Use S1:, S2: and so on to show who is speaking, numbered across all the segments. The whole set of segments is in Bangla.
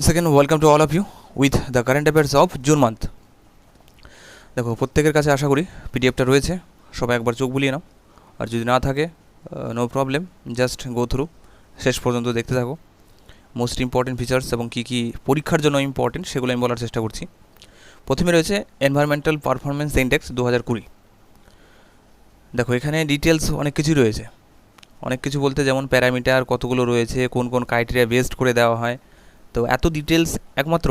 S1: Second welcome to all of you with the current affairs of June month. দেখো, প্রত্যেকের কাছে আশা করি পিডিএফটা রয়েছে, সবাই একবার চোখ বুলিয়ে নাও। আর যদি না থাকে no problem, just go through, শেষ পর্যন্ত দেখতে থাকো। মোস্ট ইম্পর্টেন্ট ফিচার্স এবং কী কী পরীক্ষার জন্য ইম্পর্টেন্ট সেগুলো আমি বলার চেষ্টা করছি। প্রথমে রয়েছে এনভায়রনমেন্টাল পারফরমেন্স ইন্ডেক্স 2020। দেখো, এখানে ডিটেলস অনেক কিছুই রয়েছে। অনেক কিছু বলতে যেমন প্যারামিটার কতগুলো রয়েছে, কোন কোন ক্রাইটেরিয়া বেসড করে দেওয়া হয়। তো এত ডিটেলস একমাত্র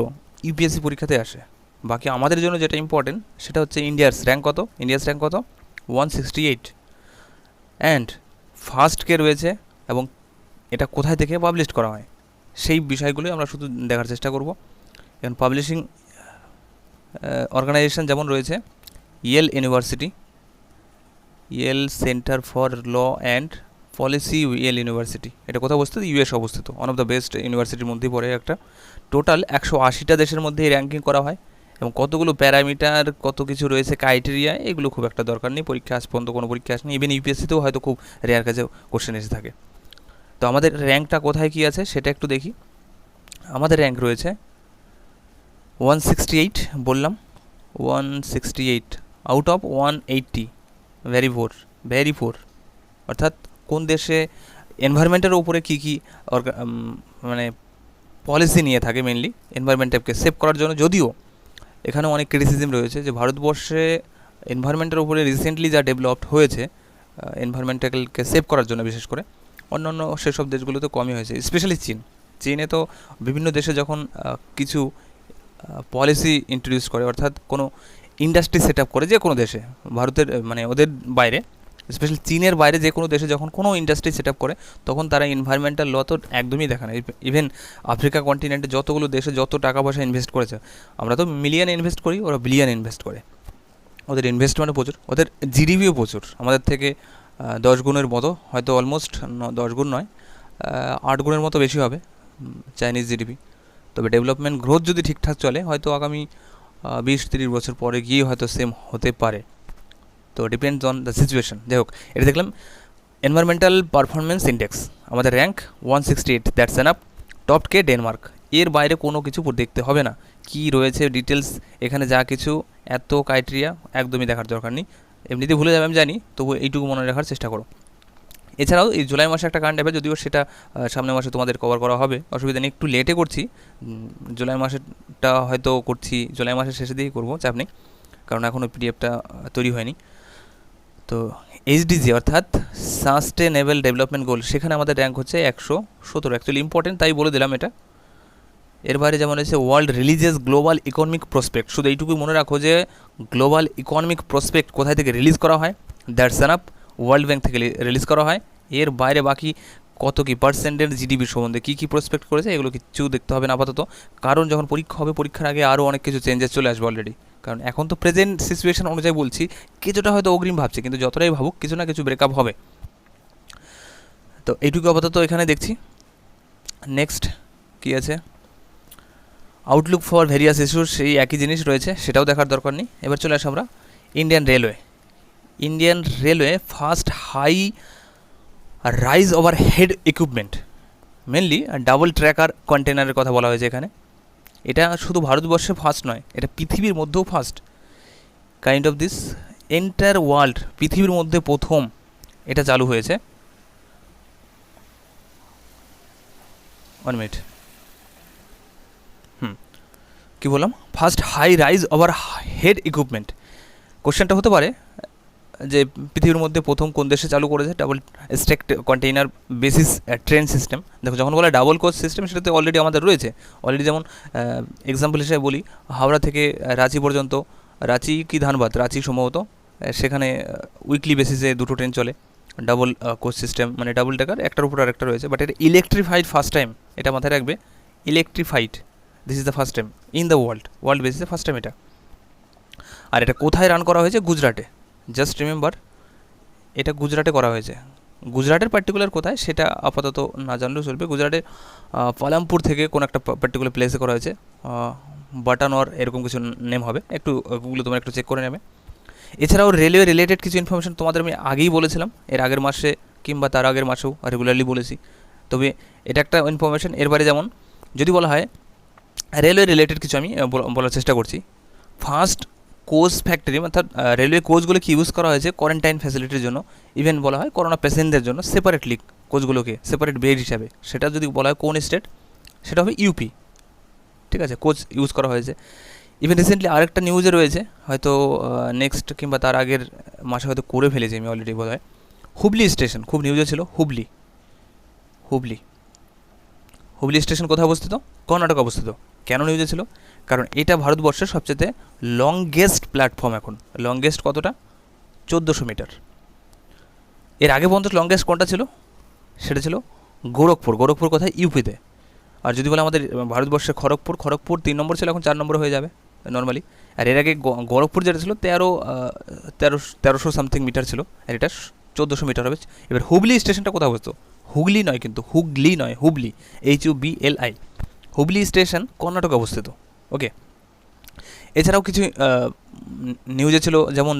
S1: ইউপিএসসি পরীক্ষাতে আসে। বাকি আমাদের জন্য যেটা ইম্পর্টেন্ট সেটা হচ্ছে ইন্ডিয়ার র্যাঙ্ক কত। 168 অ্যান্ড ফার্স্ট কে রয়েছে এবং এটা কোথায় থেকে পাবলিশ করা হয় সেই বিষয়গুলোই আমরা শুধু দেখার চেষ্টা করব। এখন পাবলিশিং অর্গানাইজেশন যেমন রয়েছে Yale university, Yale centre for law and policy, Yale university. এটা কোথায় অবস্থিত? ইউএস অবস্থিত, ওয়ান অফ দ্য বেস্ট ইউনিভার্সিটির মধ্যেই পড়ে একটা। টোটাল 180টা দেশের মধ্যে এই র্যাঙ্কিং করা হয় এবং কতগুলো প্যারামিটার, কত কিছু রয়েছে, ক্রাইটেরিয়া, এগুলো খুব একটা দরকার নেই। পরীক্ষা আজ পর্যন্ত কোনো পরীক্ষা আসেনি, ইভেন ইউপিএসসিতেও হয়তো খুব রেয়ার কাছে কোশ্চেন এসে থাকে। তো আমাদের র্যাঙ্কটা কোথায় কী আছে সেটা একটু দেখি। আমাদের র্যাঙ্ক রয়েছে 168, বললাম 168 আউট অফ 180। Very poor. অর্থাৎ কোন দেশে এনভায়রনমেন্টের উপরে কী কী মানে পলিসি নিয়ে থাকে, মেনলি এনভায়রনমেন্টকে সেভ করার জন্য। যদিও এখানে অনেক ক্রিটিসিজম রয়েছে যে ভারতবর্ষে এনভায়রনমেন্টের উপরে রিসেন্টলি যা ডেভেলপড হয়েছে এনভায়রনমেন্টালকে সেভ করার জন্য, বিশেষ করে অন্যান্য সেসব দেশগুলোতে কমই হয়েছে, স্পেশালি চীনে তো বিভিন্ন দেশে যখন কিছু পলিসি ইন্ট্রোডিউস করে, অর্থাৎ কোনো ইন্ডাস্ট্রি সেট আপ করে যে কোনো দেশে, ভারতের মানে ওদের বাইরে, স্পেশালি চীনের বাইরে যে কোনো দেশে যখন কোনো ইন্ডাস্ট্রি সেট আপ করে, তখন তারা এনভায়রনমেন্টাল ল তো একদমই দেখে না। ইভেন আফ্রিকা কন্টিনেন্টে যতগুলো দেশে যত টাকা পয়সা ইনভেস্ট করেছে, আমরা তো মিলিয়ন ইনভেস্ট করি, ওরা বিলিয়ন ইনভেস্ট করে। ওদের ইনভেস্টমেন্টও প্রচুর, ওদের জিডিপিও প্রচুর, আমাদের থেকে 10 গুণের মতো, হয়তো অলমোস্ট 10 গুণ নয়, 8 গুণের মতো বেশি হবে চাইনিজ জিডিপি। তবে ডেভেলপমেন্ট গ্রোথ যদি ঠিকঠাক চলে, হয়তো আগামী 20-30 বছর পরে গিয়ে হয়তো সেম হতে পারে। তো ডিপেন্ডস অন দ্য সিচুয়েশন। যাই হোক, এটা দেখলাম এনভায়রনমেন্টাল পারফরমেন্স ইন্ডেক্স, আমাদের rank 168, that's enough. Top K Denmark, এর বাইরে কোনো কিছু দেখতে হবে না। কি রয়েছে ডিটেলস এখানে, যা কিছু এত ক্রাইটেরিয়া একদমই দেখার দরকার নেই, এমনিতে ভুলে যাবে আমি জানি, তবু এইটুকু মনে রাখার চেষ্টা করো। এছাড়াও এই জুলাই মাসে একটা কারেন্ট অ্যাফেয়ার, যদিও সেটা সামনের মাসে তোমাদের কভার করা হবে, অসুবিধা নেই, একটু লেটে করছি। জুলাই মাসেরটা হয়তো করছি জুলাই মাসের শেষের দিকেই করবো, চাপ নেই, কারণ এখনও পিডিএফটা তৈরি হয়নি। তো এইচডিজি অর্থাৎ সাস্টেনেবল ডেভেলপমেন্ট গোল, সেখানে আমাদের র্যাঙ্ক হচ্ছে 117। অ্যাকচুয়ালি ইম্পর্টেন্ট, তাই বলে দিলাম এটা। এর বাইরে যেমন হচ্ছে world releases global economic prospect, শুধু এইটুকুই মনে রাখো যে গ্লোবাল ইকোনমিক প্রসপেক্ট কোথায় থেকে রিলিজ করা হয়, দ্যাটস এনাফ, ওয়ার্ল্ড ব্যাংক থেকে রিলিজ করা হয়। এর বাইরে বাকি কত কী পার্সেন্টের জিডিপির সম্বন্ধে কী কী প্রসপেক্ট করেছে, এগুলো কিছু দেখতে হবে না আপাতত, কারণ যখন পরীক্ষা হবে, পরীক্ষার আগে আরও অনেক কিছু চেঞ্জেস চলে আসবে অলরেডি। কারণ এখন তো প্রেজেন্ট সিচুয়েশন অনুযায়ী বলছি, কিছুটা হয়তো অগ্রিম ভাবছি, কিন্তু যতটাই ভাবুক কিছু না কিছু ব্রেকআপ হবে। তো এইটুকু আপাতত এখানে দেখছি। নেক্সট কী আছে, আউটলুক ফর ভেরিয়াস ইস্যুস, সেই একই জিনিস রয়েছে, সেটাও দেখার দরকার নেই। এবার চলে আসি আমরা Indian railway first high rise over head equipment, mainly double tracker কন্টেনারের কথা বলা হয়েছে এখানে। এটা শুধু ভারতবর্ষে ফার্স্ট নয়, এটা পৃথিবীর মধ্যেও first kind of this, entire world, পৃথিবীর মধ্যে প্রথম এটা চালু হয়েছে। 1 মিনিট, কী বললাম, first high rise over head equipment. কোশ্চেনটা হতে পারে যে পৃথিবীর মধ্যে প্রথম কোন দেশে চালু করেছে double stack container basis train system. দেখো, যখন বলে ডাবল কোচ সিস্টেম, সেটাতে অলরেডি আমাদের রয়েছে অলরেডি। যেমন এক্সাম্পল হিসেবে বলি, হাওড়া থেকে রাঁচি পর্যন্ত, রাঁচি কি ধানবাদ, রাঁচি সম্ভবত, সেখানে উইকলি বেসিসে 2টো ট্রেন চলে, ডাবল কোচ সিস্টেম, মানে ডাবল ট্র্যাকার, একটার উপর আরেকটা রয়েছে। বাট এটা ইলেকট্রিফাইড ফার্স্ট টাইম, এটা মাথায় রাখবে, electrified, this is the first time in the world বেসিসে ফার্স্ট টাইম এটা। আর এটা কোথায় রান করা হয়েছে? গুজরাটে। জাস্ট রিমেম্বার, এটা গুজরাটে করা হয়েছে। গুজরাটের পার্টিকুলার কোথায় সেটা আপাতত না জানলেও চলবে। গুজরাটের পালামপুর থেকে কোনো একটা পার্টিকুলার প্লেসে করা হয়েছে, বাটানর এরকম কিছু নেম হবে, একটু গুগলে তোমরা একটু চেক করে নেবে। এছাড়াও রেলওয়ে রিলেটেড কিছু ইনফরমেশন তোমাদের আমি আগেই বলেছিলাম, এর আগের মাসে কিংবা তার আগের মাসেও রেগুলারলি বলেছি। তবে এটা একটা ইনফরমেশন। এর বাইরে যেমন যদি বলা হয় রেলওয়ে রিলেটেড কিছু আমি বলার চেষ্টা করছি। ফার্স্ট কোচ ফ্যাক্টরি অর্থাৎ রেলওয়ে কোচগুলো কি ইউজ করা হয়েছে কোয়ারেন্টাইন ফ্যাসিলিটির জন্য, ইভেন বলা হয় করোনা পেশেন্টদের জন্য সেপারেটলি কোচগুলোকে সেপারেট বেড হিসাবে, সেটা যদি বলা হয় কোন স্টেট, সেটা হবে ইউপি। ঠিক আছে, কোচ ইউজ করা হয়েছে। ইভেন রিসেন্টলি আরেকটা নিউজে রয়েছে, হয়তো নেক্সট কিংবা তার আগের মাসে হয়তো করে ফেলেছি আমি অলরেডি বোধ হয়, হুবলি স্টেশন খুব নিউজে ছিল। হুবলি হুবলি হুবলি স্টেশন কোথায় অবস্থিত? কর্ণাটক অবস্থিত। কেন নিউজে ছিল? কারণ এটা ভারতবর্ষের সবচেয়ে লংগেস্ট প্ল্যাটফর্ম এখন। লংগেস্ট কতটা? 1400 মিটার। এর আগে পর্যন্ত লংগেস্ট কোনটা ছিল? সেটা ছিল গোরখপুর। গোরখপুর কোথায়? ইউপিতে। আর যদি বলে আমাদের ভারতবর্ষের খড়গপুর, খড়গপুর 3 নম্বর ছিল, এখন 4 নম্বর হয়ে যাবে নর্মালি। আর এর আগে গোরখপুর যেটা ছিল 1300 সামথিং মিটার ছিল, আর এটা 1400 মিটার হবে। এবার হুবলি স্টেশনটা কোথায় অবস্থিত? হুগলি নয় কিন্তু, হুগলি নয়, হুবলি, HUBLI। হুবলি স্টেশন কর্ণাটকে অবস্থিত। ওকে, এছাড়াও কিছু নিউজে ছিল, যেমন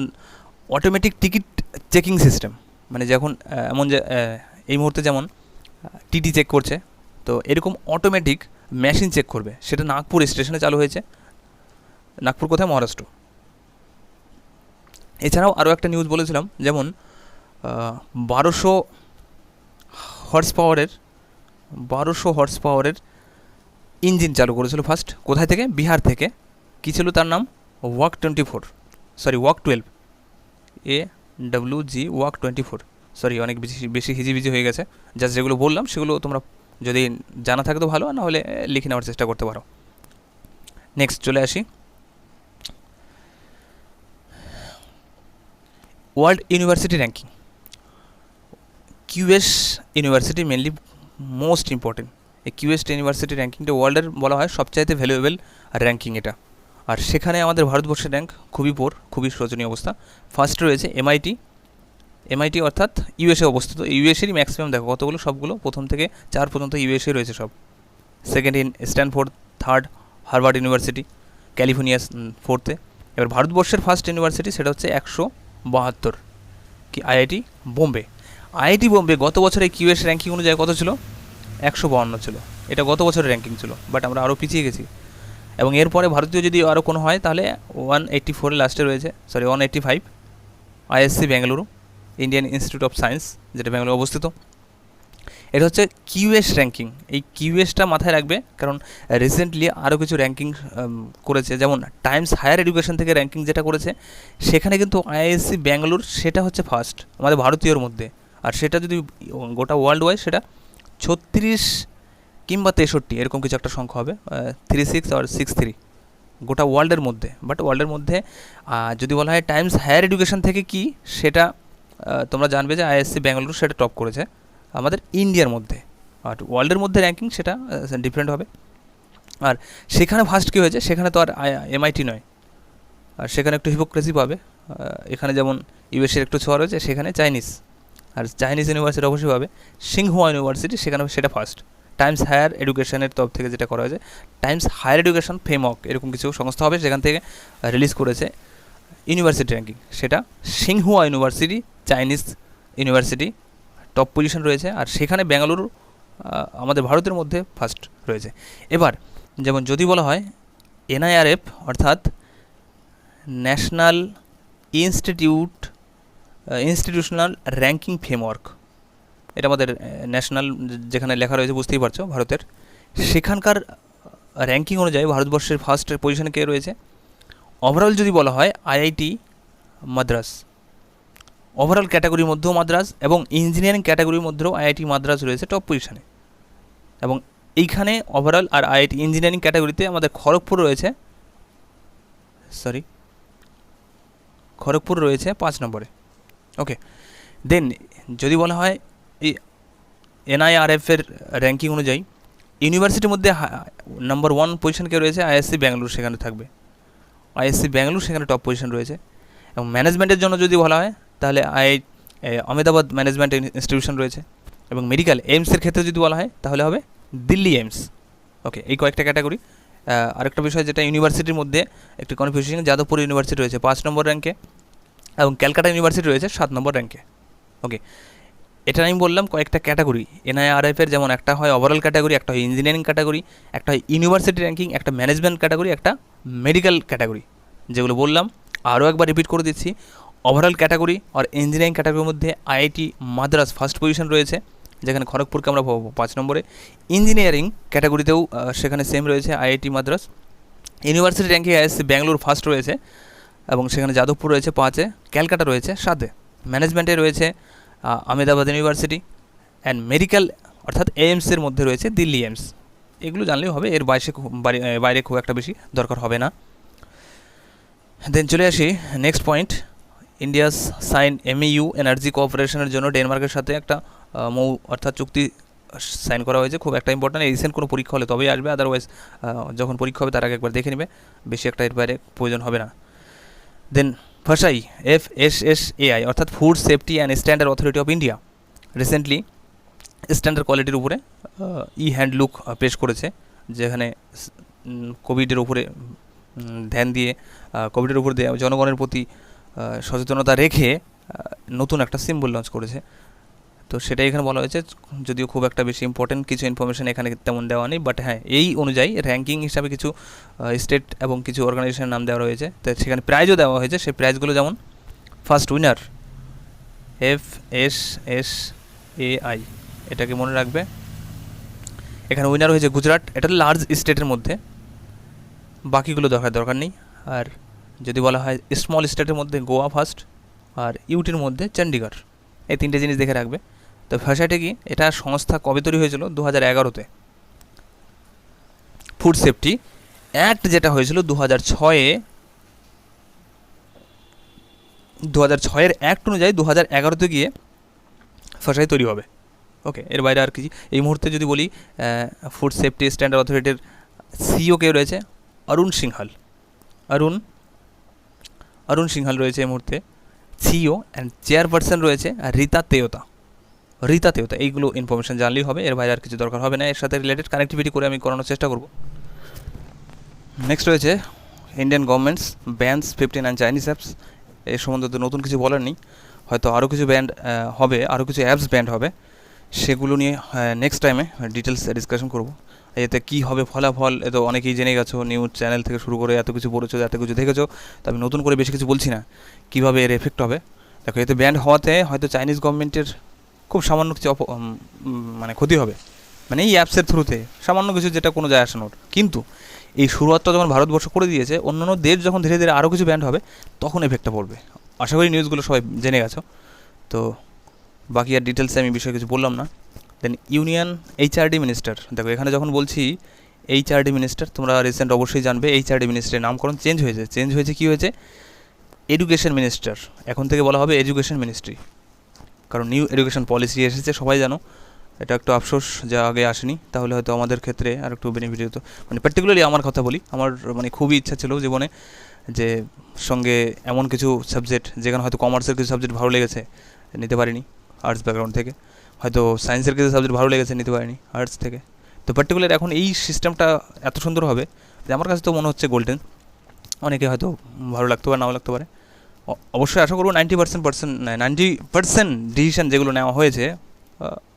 S1: অটোমেটিক টিকিট চেকিং সিস্টেম, মানে যখন এমন যে এই মুহূর্তে যেমন টিটি চেক করছে, তো এরকম অটোমেটিক মেশিন চেক করবে, সেটা নাগপুর স্টেশনে চালু হয়েছে। নাগপুর কোথায়? মহারাষ্ট্র। এছাড়াও আরও একটা নিউজ বলেছিলাম, যেমন 1200 হর্স পাওয়ারের ইঞ্জিন চালু করেছিল ফার্স্ট। কোথায় থেকে? বিহার থেকে। কী ছিল তার নাম? Walk 12, AWG walk 24। সরি, অনেক বেশি হিজিবিজি হয়ে গেছে। জাস্ট যেগুলো বললাম সেগুলো তোমরা যদি জানা থাকে তো ভালো, না হলে লিখে নেওয়ার চেষ্টা করতে পারো। নেক্সট চলে আসি, world university ranking. QS university mainly most important. এই কিউএস ইউনিভার্সিটি র্যাঙ্কিংটা ওয়ার্ল্ডের বলা হয় সবচাইতে ভ্যালুয়েবল র্যাঙ্কিং এটা। আর সেখানে আমাদের ভারতবর্ষের র্যাঙ্ক খুবই পোর, খুবই শোচনীয় অবস্থা। ফার্স্ট রয়েছে এমআইটি অর্থাৎ ইউএসএ অবস্থিত। ইউএসএরই ম্যাক্সিমাম দেখো কতগুলো, সবগুলো প্রথম থেকে 4 পর্যন্ত ইউএসএ রয়েছে সব। Second Stanford, third Harvard University, California ফোর্থে। এবার ভারতবর্ষের ফার্স্ট ইউনিভার্সিটি সেটা হচ্ছে 172 কি আইআইটি বোম্বে। আইআইটি বোম্বে গত বছরে কিউএস র্যাঙ্কিং অনুযায়ী কত ছিল? 152 ছিল। এটা গত বছরের র্যাঙ্কিং ছিল, বাট আমরা আরও পিছিয়ে গেছি। এবং এরপরে ভারতীয় যদি আরও কোনো হয় তাহলে 184 লাস্টে রয়েছে, 185 ISC Bengaluru, Indian institute of science, যেটা বেঙ্গালুরু অবস্থিত। এটা হচ্ছে কিউএস র্যাঙ্কিং। এই কিউএসটা মাথায় রাখবে, কারণ রিসেন্টলি আরও কিছু র্যাঙ্কিং করেছে, যেমন টাইমস হায়ার এডুকেশন থেকে র্যাঙ্কিং যেটা করেছে, সেখানে কিন্তু আইআইএসসি ব্যাঙ্গালোর সেটা হচ্ছে ফার্স্ট আমাদের ভারতীয়র মধ্যে। আর সেটা যদি গোটা ওয়ার্ল্ড ওয়াইড সেটা 36 কিংবা 63 এরকম কিছু একটা সংখ্যা হবে, 36 আর 63 গোটা ওয়ার্ল্ডের মধ্যে। বাট ওয়ার্ল্ডের মধ্যে যদি বলা হয় টাইমস হায়ার এডুকেশন থেকে কি, সেটা তোমরা জানবে যে আইআইএসসি ব্যাঙ্গালুরু সেটা টপ করেছে আমাদের ইন্ডিয়ার মধ্যে। আর ওয়ার্ল্ডের মধ্যে র্যাঙ্কিং সেটা ডিফারেন্ট হবে। আর সেখানে ফার্স্ট কী হয়েছে, সেখানে তো আর এমআইটি নয়, আর সেখানে একটু হিপোক্রেসি পাবে। এখানে যেমন ইউএসএর একটু ছোঁয়া রয়েছে, সেখানে চাইনিজ, আর চাইনিজ ইউনিভার্সিটি অবশ্যই পাবে সিংহুয়া ইউনিভার্সিটি, সেখানে সেটা ফার্স্ট। টাইমস হায়ার এডুকেশনের তরফ থেকে যেটা করা হয়েছে, টাইমস হায়ার এডুকেশন ফ্রেমওয়ার্ক এরকম কিছু সংস্থা হবে, সেখান থেকে রিলিজ করেছে ইউনিভার্সিটি র্যাঙ্কিং, সেটা Tsinghua university, Chinese university top position রয়েছে। আর সেখানে বেঙ্গালুরু আমাদের ভারতের মধ্যে ফার্স্ট রয়েছে। এবার যেমন যদি বলা হয় এনআইআরএফ অর্থাৎ ন্যাশনাল ইনস্টিটিউশনাল র্যাঙ্কিং ফ্রেমওয়ার্ক, এটা আমাদের ন্যাশনাল যেখানে লেখা রয়েছে বুঝতেই পারছো ভারতের, সেখানকার র্যাঙ্কিং অনুযায়ী ভারতবর্ষের ফার্স্ট পজিশনে কে রয়েছে? ওভারঅল যদি বলা হয় আইআইটি মাদ্রাস, ওভারঅল ক্যাটাগরির মধ্যেও মাদ্রাস, এবং ইঞ্জিনিয়ারিং ক্যাটাগরির মধ্যেও আইআইটি মাদ্রাস রয়েছে টপ পজিশনে। এবং এইখানে ওভারঅল আর আইআইটি ইঞ্জিনিয়ারিং ক্যাটাগরিতে আমাদের খড়গপুর রয়েছে 5 নম্বরে। ওকে, দেন যদি বলা হয় এই এনআইআরএফের র্যাঙ্কিং অনুযায়ী ইউনিভার্সিটির মধ্যে নাম্বার 1 পজিশন কে রয়েছে? আইএসসি ব্যাঙ্গালুরু সেখানে থাকবে। আইএসসি ব্যাঙ্গালুরু সেখানে টপ পজিশন রয়েছে। এবং ম্যানেজমেন্টের জন্য যদি বলা হয় তাহলে আহমেদাবাদ ম্যানেজমেন্ট ইনস্টিটিউশন রয়েছে। এবং মেডিকেল এইমসের ক্ষেত্রে যদি বলা হয় তাহলে হবে দিল্লি এইমস। ওকে, এই কয়েকটা ক্যাটাগরি। আরেকটা বিষয় যেটা ইউনিভার্সিটির মধ্যে একটু কনফিউশন, যাদবপুর ইউনিভার্সিটি রয়েছে 5 নম্বর র্যাঙ্কে, এবং ক্যালকাটা ইউনিভার্সিটি রয়েছে 7 নম্বর র্যাঙ্কে। ওকে, এটা আমি বললাম কয়েকটা ক্যাটাগরি এনআইআরএফের, যেমন একটা হয় ওভারঅল ক্যাটাগরি, একটা হয় ইঞ্জিনিয়ারিং ক্যাটাগরি, একটা হয় ইউনিভার্সিটি র্যাঙ্কিং, একটা ম্যানেজমেন্ট ক্যাটাগরি, একটা মেডিকেল ক্যাটাগরি। যেগুলো বললাম আরও একবার রিপিট করে দিচ্ছি, ওভারঅল ক্যাটাগরি আর ইঞ্জিনিয়ারিং ক্যাটাগরির মধ্যে আইআইটি মাদ্রাস ফার্স্ট পজিশন রয়েছে, যেখানে খড়গপুরকে আমরা পাবো 5 নম্বরে। ইঞ্জিনিয়ারিং ক্যাটাগরিতেও সেখানে সেম রয়েছে IIT Madras. University ranking ISC Bangalore first রয়েছে এবং সেখানে যাদবপুর রয়েছে 5-এ, ক্যালকাটা রয়েছে 7-এ। ম্যানেজমেন্টে রয়েছে আহমেদাবাদ ইউনিভার্সিটি, অ্যান্ড মেডিকেল অর্থাৎ এইমসের মধ্যে রয়েছে দিল্লি এইমস। এগুলো জানলেই হবে, এর বাইরে খুব একটা বেশি দরকার হবে না। দেন চলে আসি next point, India's sign MoU energy কোঅপারেশনের জন্য ডেনমার্কের সাথে একটা অর্থাৎ চুক্তি সাইন করা হয়েছে। খুব একটা ইম্পর্ট্যান্ট, রিসেন্ট কোনো পরীক্ষা হলে তবেই আসবে, আদারওয়াইজ যখন পরীক্ষা হবে তার আগে একবার দেখে নেবে, বেশি একটা এর বাইরে প্রয়োজন হবে না। দেন ফাসাই FSSAI অর্থাৎ food safety and standard authority of India recently standard কোয়ালিটির উপরে হ্যান্ডলুক পেশ করেছে, যেখানে কোভিডের উপরে ধ্যান দিয়ে কোভিডের উপর জনগণের প্রতি সচেতনতা রেখে নতুন একটা সিম্বল লঞ্চ করেছে। তো সেটাই এখানে বলা হয়েছে, যদিও খুব একটা বেশি ইম্পর্টেন্ট কিছু ইনফরমেশন এখানে তেমন দেওয়া নেই, বাট হ্যাঁ এই অনুযায়ী র্যাঙ্কিং হিসাবে কিছু স্টেট এবং কিছু অর্গানাইজেশনের নাম দেওয়া রয়েছে। তো সেখানে প্রাইজও দেওয়া হয়েছে, সেই প্রাইজগুলো যেমন ফার্স্ট উইনার FSSAI, এটাকে মনে রাখবে। এখানে উইনার হয়েছে গুজরাট, এটা লার্জ স্টেটের মধ্যে, বাকিগুলো দরকার নেই। আর যদি বলা হয় স্মল স্টেটের মধ্যে গোয়া ফার্স্ট, আর ইউটির মধ্যে চণ্ডীগড়। এই 3টে জিনিস দেখে রাখবে। তো ফ্যাসাইটে কি, এটা সংস্থা কবে তৈরি হয়েছিল? 2011-তে। ফুড সেফটি অ্যাক্ট যেটা হয়েছিল 2006-এ, 2006-এর অ্যাক্ট অনুযায়ী 2011-তে গিয়ে ফ্যাসাই তৈরি হবে। ওকে, এর বাইরে আর কি এই মুহূর্তে যদি বলি, ফুড সেফটি স্ট্যান্ডার্ড অথরিটির সিইও কে রয়েছে? অরুণ সিংহাল রয়েছে এই মুহূর্তে সিইও, অ্যান্ড চেয়ারপারসন রয়েছে রীতা তেওতা। এইগুলো ইনফরমেশান জানলেই হবে, এর বাইরে আর কিছু দরকার হবে না। এর সাথে রিলেটেড কানেক্টিভিটি করে আমি করানোর চেষ্টা করব। নেক্সট রয়েছে Indian governments bans 59 Chinese apps. এর সম্বন্ধে তো নতুন কিছু বলার নেই, হয়তো আরও কিছু ব্যান্ড হবে, আরও কিছু অ্যাপস ব্যান্ড হবে, সেগুলো নিয়ে নেক্সট টাইমে ডিটেলস ডিসকাশন করব। এতে কী হবে ফলাফল, এ তো অনেকেই জেনে গেছো, নিউজ চ্যানেল থেকে শুরু করে এত কিছু পড়েছো, এত কিছু দেখেছো, তো আমি নতুন করে বেশি কিছু বলছি না। কীভাবে এর এফেক্ট হবে দেখো, এতে ব্যান্ড হওয়াতে হয়তো চাইনিজ গভর্নমেন্টের খুব সামান্য কিছু মানে ক্ষতি হবে, মানে এই অ্যাপসের থ্রুতে সামান্য কিছু, যেটা কোনো যায় আসানোর। কিন্তু এই শুরুয়াতটা যখন ভারতবর্ষ করে দিয়েছে, অন্যান্য দেশ যখন ধীরে ধীরে আরও কিছু ব্যান্ড হবে, তখন এফেক্টটা পড়বে। আশা করি নিউজগুলো সবাই জেনে গেছো। তো বাকি আর ডিটেলসে আমি বিষয়ে কিছু বললাম না। দেন ইউনিয়ন HRD মিনিস্টার, দেখো এখানে যখন বলছি HRD মিনিস্টার, তোমরা রিসেন্ট অবশ্যই জানবে HRD মিনিস্টারের নামকরণ চেঞ্জ হয়েছে। কী হয়েছে? এডুকেশন মিনিস্টার, এখন থেকে বলা হবে এডুকেশন মিনিস্ট্রি, কারণ নিউ এডুকেশন পলিসি এসেছে, সবাই জানো। এটা একটু আফসোস যা আগে আসেনি, তাহলে হয়তো আমাদের ক্ষেত্রে আর একটু বেনিফিট হতো। মানে পার্টিকুলারলি আমার কথা বলি, আমার মানে খুবই ইচ্ছা ছিল জীবনে যে সঙ্গে এমন কিছু সাবজেক্ট, যেখানে হয়তো কমার্সের কিছু সাবজেক্ট ভালো লেগেছে, নিতে পারিনি আর্টস ব্যাকগ্রাউন্ড থেকে, হয়তো সায়েন্সের কিছু সাবজেক্ট ভালো লেগেছে, নিতে পারিনি আর্টস থেকে। তো পার্টিকুলার এখন এই সিস্টেমটা এত সুন্দর হবে যে আমার কাছে তো মনে হচ্ছে গোল্ডেন। অনেকে হয়তো ভালো লাগতে পারে, নাও লাগতে পারে। অবশ্যই আশা করবো 90% ডিসিশান যেগুলো নেওয়া হয়েছে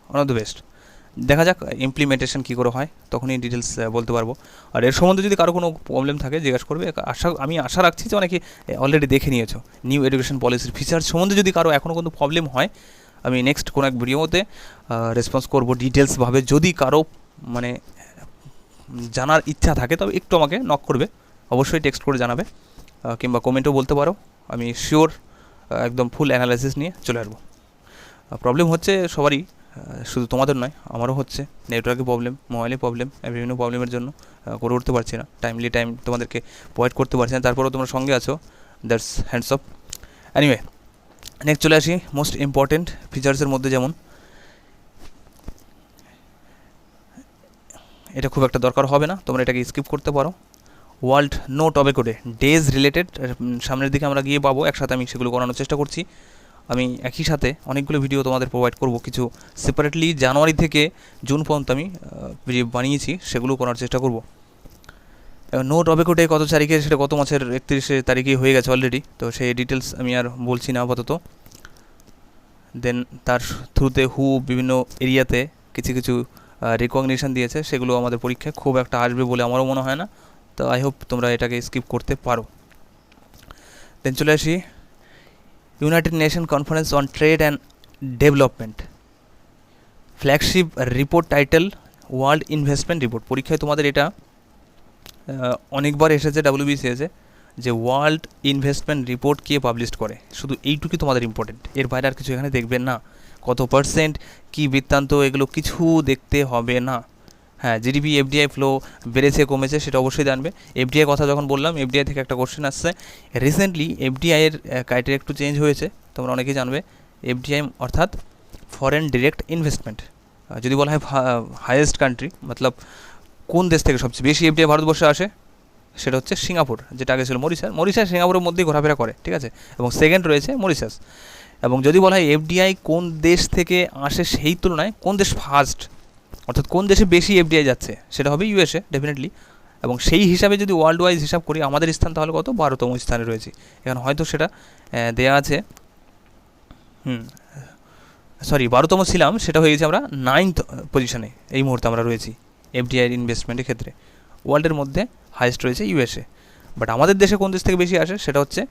S1: ওয়ান অফ দ্য বেস্ট। দেখা যাক ইমপ্লিমেন্টেশন কী করে হয়, তখনই ডিটেলস বলতে পারবো। আর এর সম্বন্ধে যদি কারো কোনো প্রবলেম থাকে জিজ্ঞাসা করবে। আমি আশা রাখছি যে অনেকে অলরেডি দেখে নিয়েছো নিউ এডুকেশন পলিসির ফিচার্স সম্বন্ধে। যদি কারো এখনও কোনো প্রবলেম হয়, আমি নেক্সট কোনো এক ভিডিওতে রেসপন্স করবো ডিটেলসভাবে। যদি কারো মানে জানার ইচ্ছা থাকে, তবে একটু আমাকে নক করবে, অবশ্যই টেক্সট করে জানাবে, কিংবা কমেন্টও বলতে পারো। আমি শিওর একদম ফুল অ্যানালাইসিস নিয়ে চলে আসবো। প্রবলেম হচ্ছে সবারই, শুধু তোমাদের নয়, আমারও হচ্ছে। নেটওয়ার্কের প্রবলেম, মোবাইলের প্রবলেম, বিভিন্ন প্রবলেমের জন্য করে উঠতে পারছি না, টাইমলি তোমাদেরকে প্রোভাইড করতে পারছি না। তারপরেও তোমরা সঙ্গে আছো, that's hands of. Anyway, next চলে আসি মোস্ট ইম্পর্টেন্ট ফিচার্সের মধ্যে। যেমন এটা খুব একটা দরকার হবে না, তোমরা এটাকে স্কিপ করতে পারো। World no tobacco day, days related সামনের দিকে আমরা গিয়ে পাবো, একসাথে আমি সেগুলো করানোর চেষ্টা করছি। আমি একই সাথে অনেকগুলো ভিডিও তোমাদের প্রোভাইড করব, কিছু সেপারেটলি জানুয়ারি থেকে জুন পর্যন্ত আমি ভিডিও বানিয়েছি, সেগুলো করার চেষ্টা করব। নো টবেকো ডে কত তারিখে, সেটা গত মাসের 31 তারিখেই হয়ে গেছে অলরেডি, তো সেই ডিটেলস আমি আর বলছি না আপাতত। দেন তার থ্রুতে হু বিভিন্ন এরিয়াতে কিছু কিছু রিকগনিশন দিয়েছে, সেগুলো আমাদের পরীক্ষায় খুব একটা আসবে বলে আমারও মনে হয় না। তো আই হোপ তোমরা এটাকে স্কিপ করতে পারো। দেন চলে আসি United nation conference on trade and development, flagship report title world investment report. পরীক্ষায় তোমাদের এটা অনেকবার এসেছে WBCS-এ, যে ওয়ার্ল্ড ইনভেস্টমেন্ট রিপোর্ট কে পাবলিশ করে, শুধু এইটুকুই তোমাদের ইম্পর্টেন্ট, এর বাইরে আর কিছু এখানে দেখবেন না। কত পার্সেন্ট, কী বৃত্তান্ত, এগুলো কিছু দেখতে হবে না। হ্যাঁ, জিডিপি FDI ফ্লো বেড়েছে কমেছে সেটা অবশ্যই জানবে। FDI কথা যখন বললাম, FDI থেকে একটা কোশ্চেন আসছে, রিসেন্টলি FDI-এর ক্রাইটেরিয়া একটু চেঞ্জ হয়েছে, তোমরা অনেকেই জানবে। FDI অর্থাৎ ফরেন ডিরেক্ট ইনভেস্টমেন্ট। যদি বলা হয় হাইয়েস্ট কান্ট্রি, মতলব কোন দেশ থেকে সবচেয়ে বেশি FDI ভারতবর্ষে আসে, সেটা হচ্ছে সিঙ্গাপুর, যেটা আগে ছিল মরিশাস সিঙ্গাপুরের মধ্যেই ঘোরাফেরা করে, ঠিক আছে। এবং সেকেন্ড রয়েছে মরিশাস। এবং যদি বলা হয় FDI কোন দেশ থেকে আসে, সেই তুলনায় কোন দেশ ফার্স্ট, অর্থাৎ কোন দেশে বেশি FDI যাচ্ছে, সেটা হবে USA ডেফিনেটলি। এবং সেই হিসাবে যদি ওয়ার্ল্ড ওয়াইজ হিসাব করি, আমাদের স্থান তাহলে কত, 12তম স্থানে রয়েছে। এখানে হয়তো সেটা দেয়া আছে, 12তম ছিলাম, সেটা হয়ে গেছে আমরা 9th পজিশনে এই মুহূর্তে আমরা রয়েছি FDI ইনভেস্টমেন্টের ক্ষেত্রে। ওয়ার্ল্ডের মধ্যে হাইয়েস্ট রয়েছে USA। বাট আমাদের দেশে কোন দেশ থেকে বেশি আসে, সেটা হচ্ছে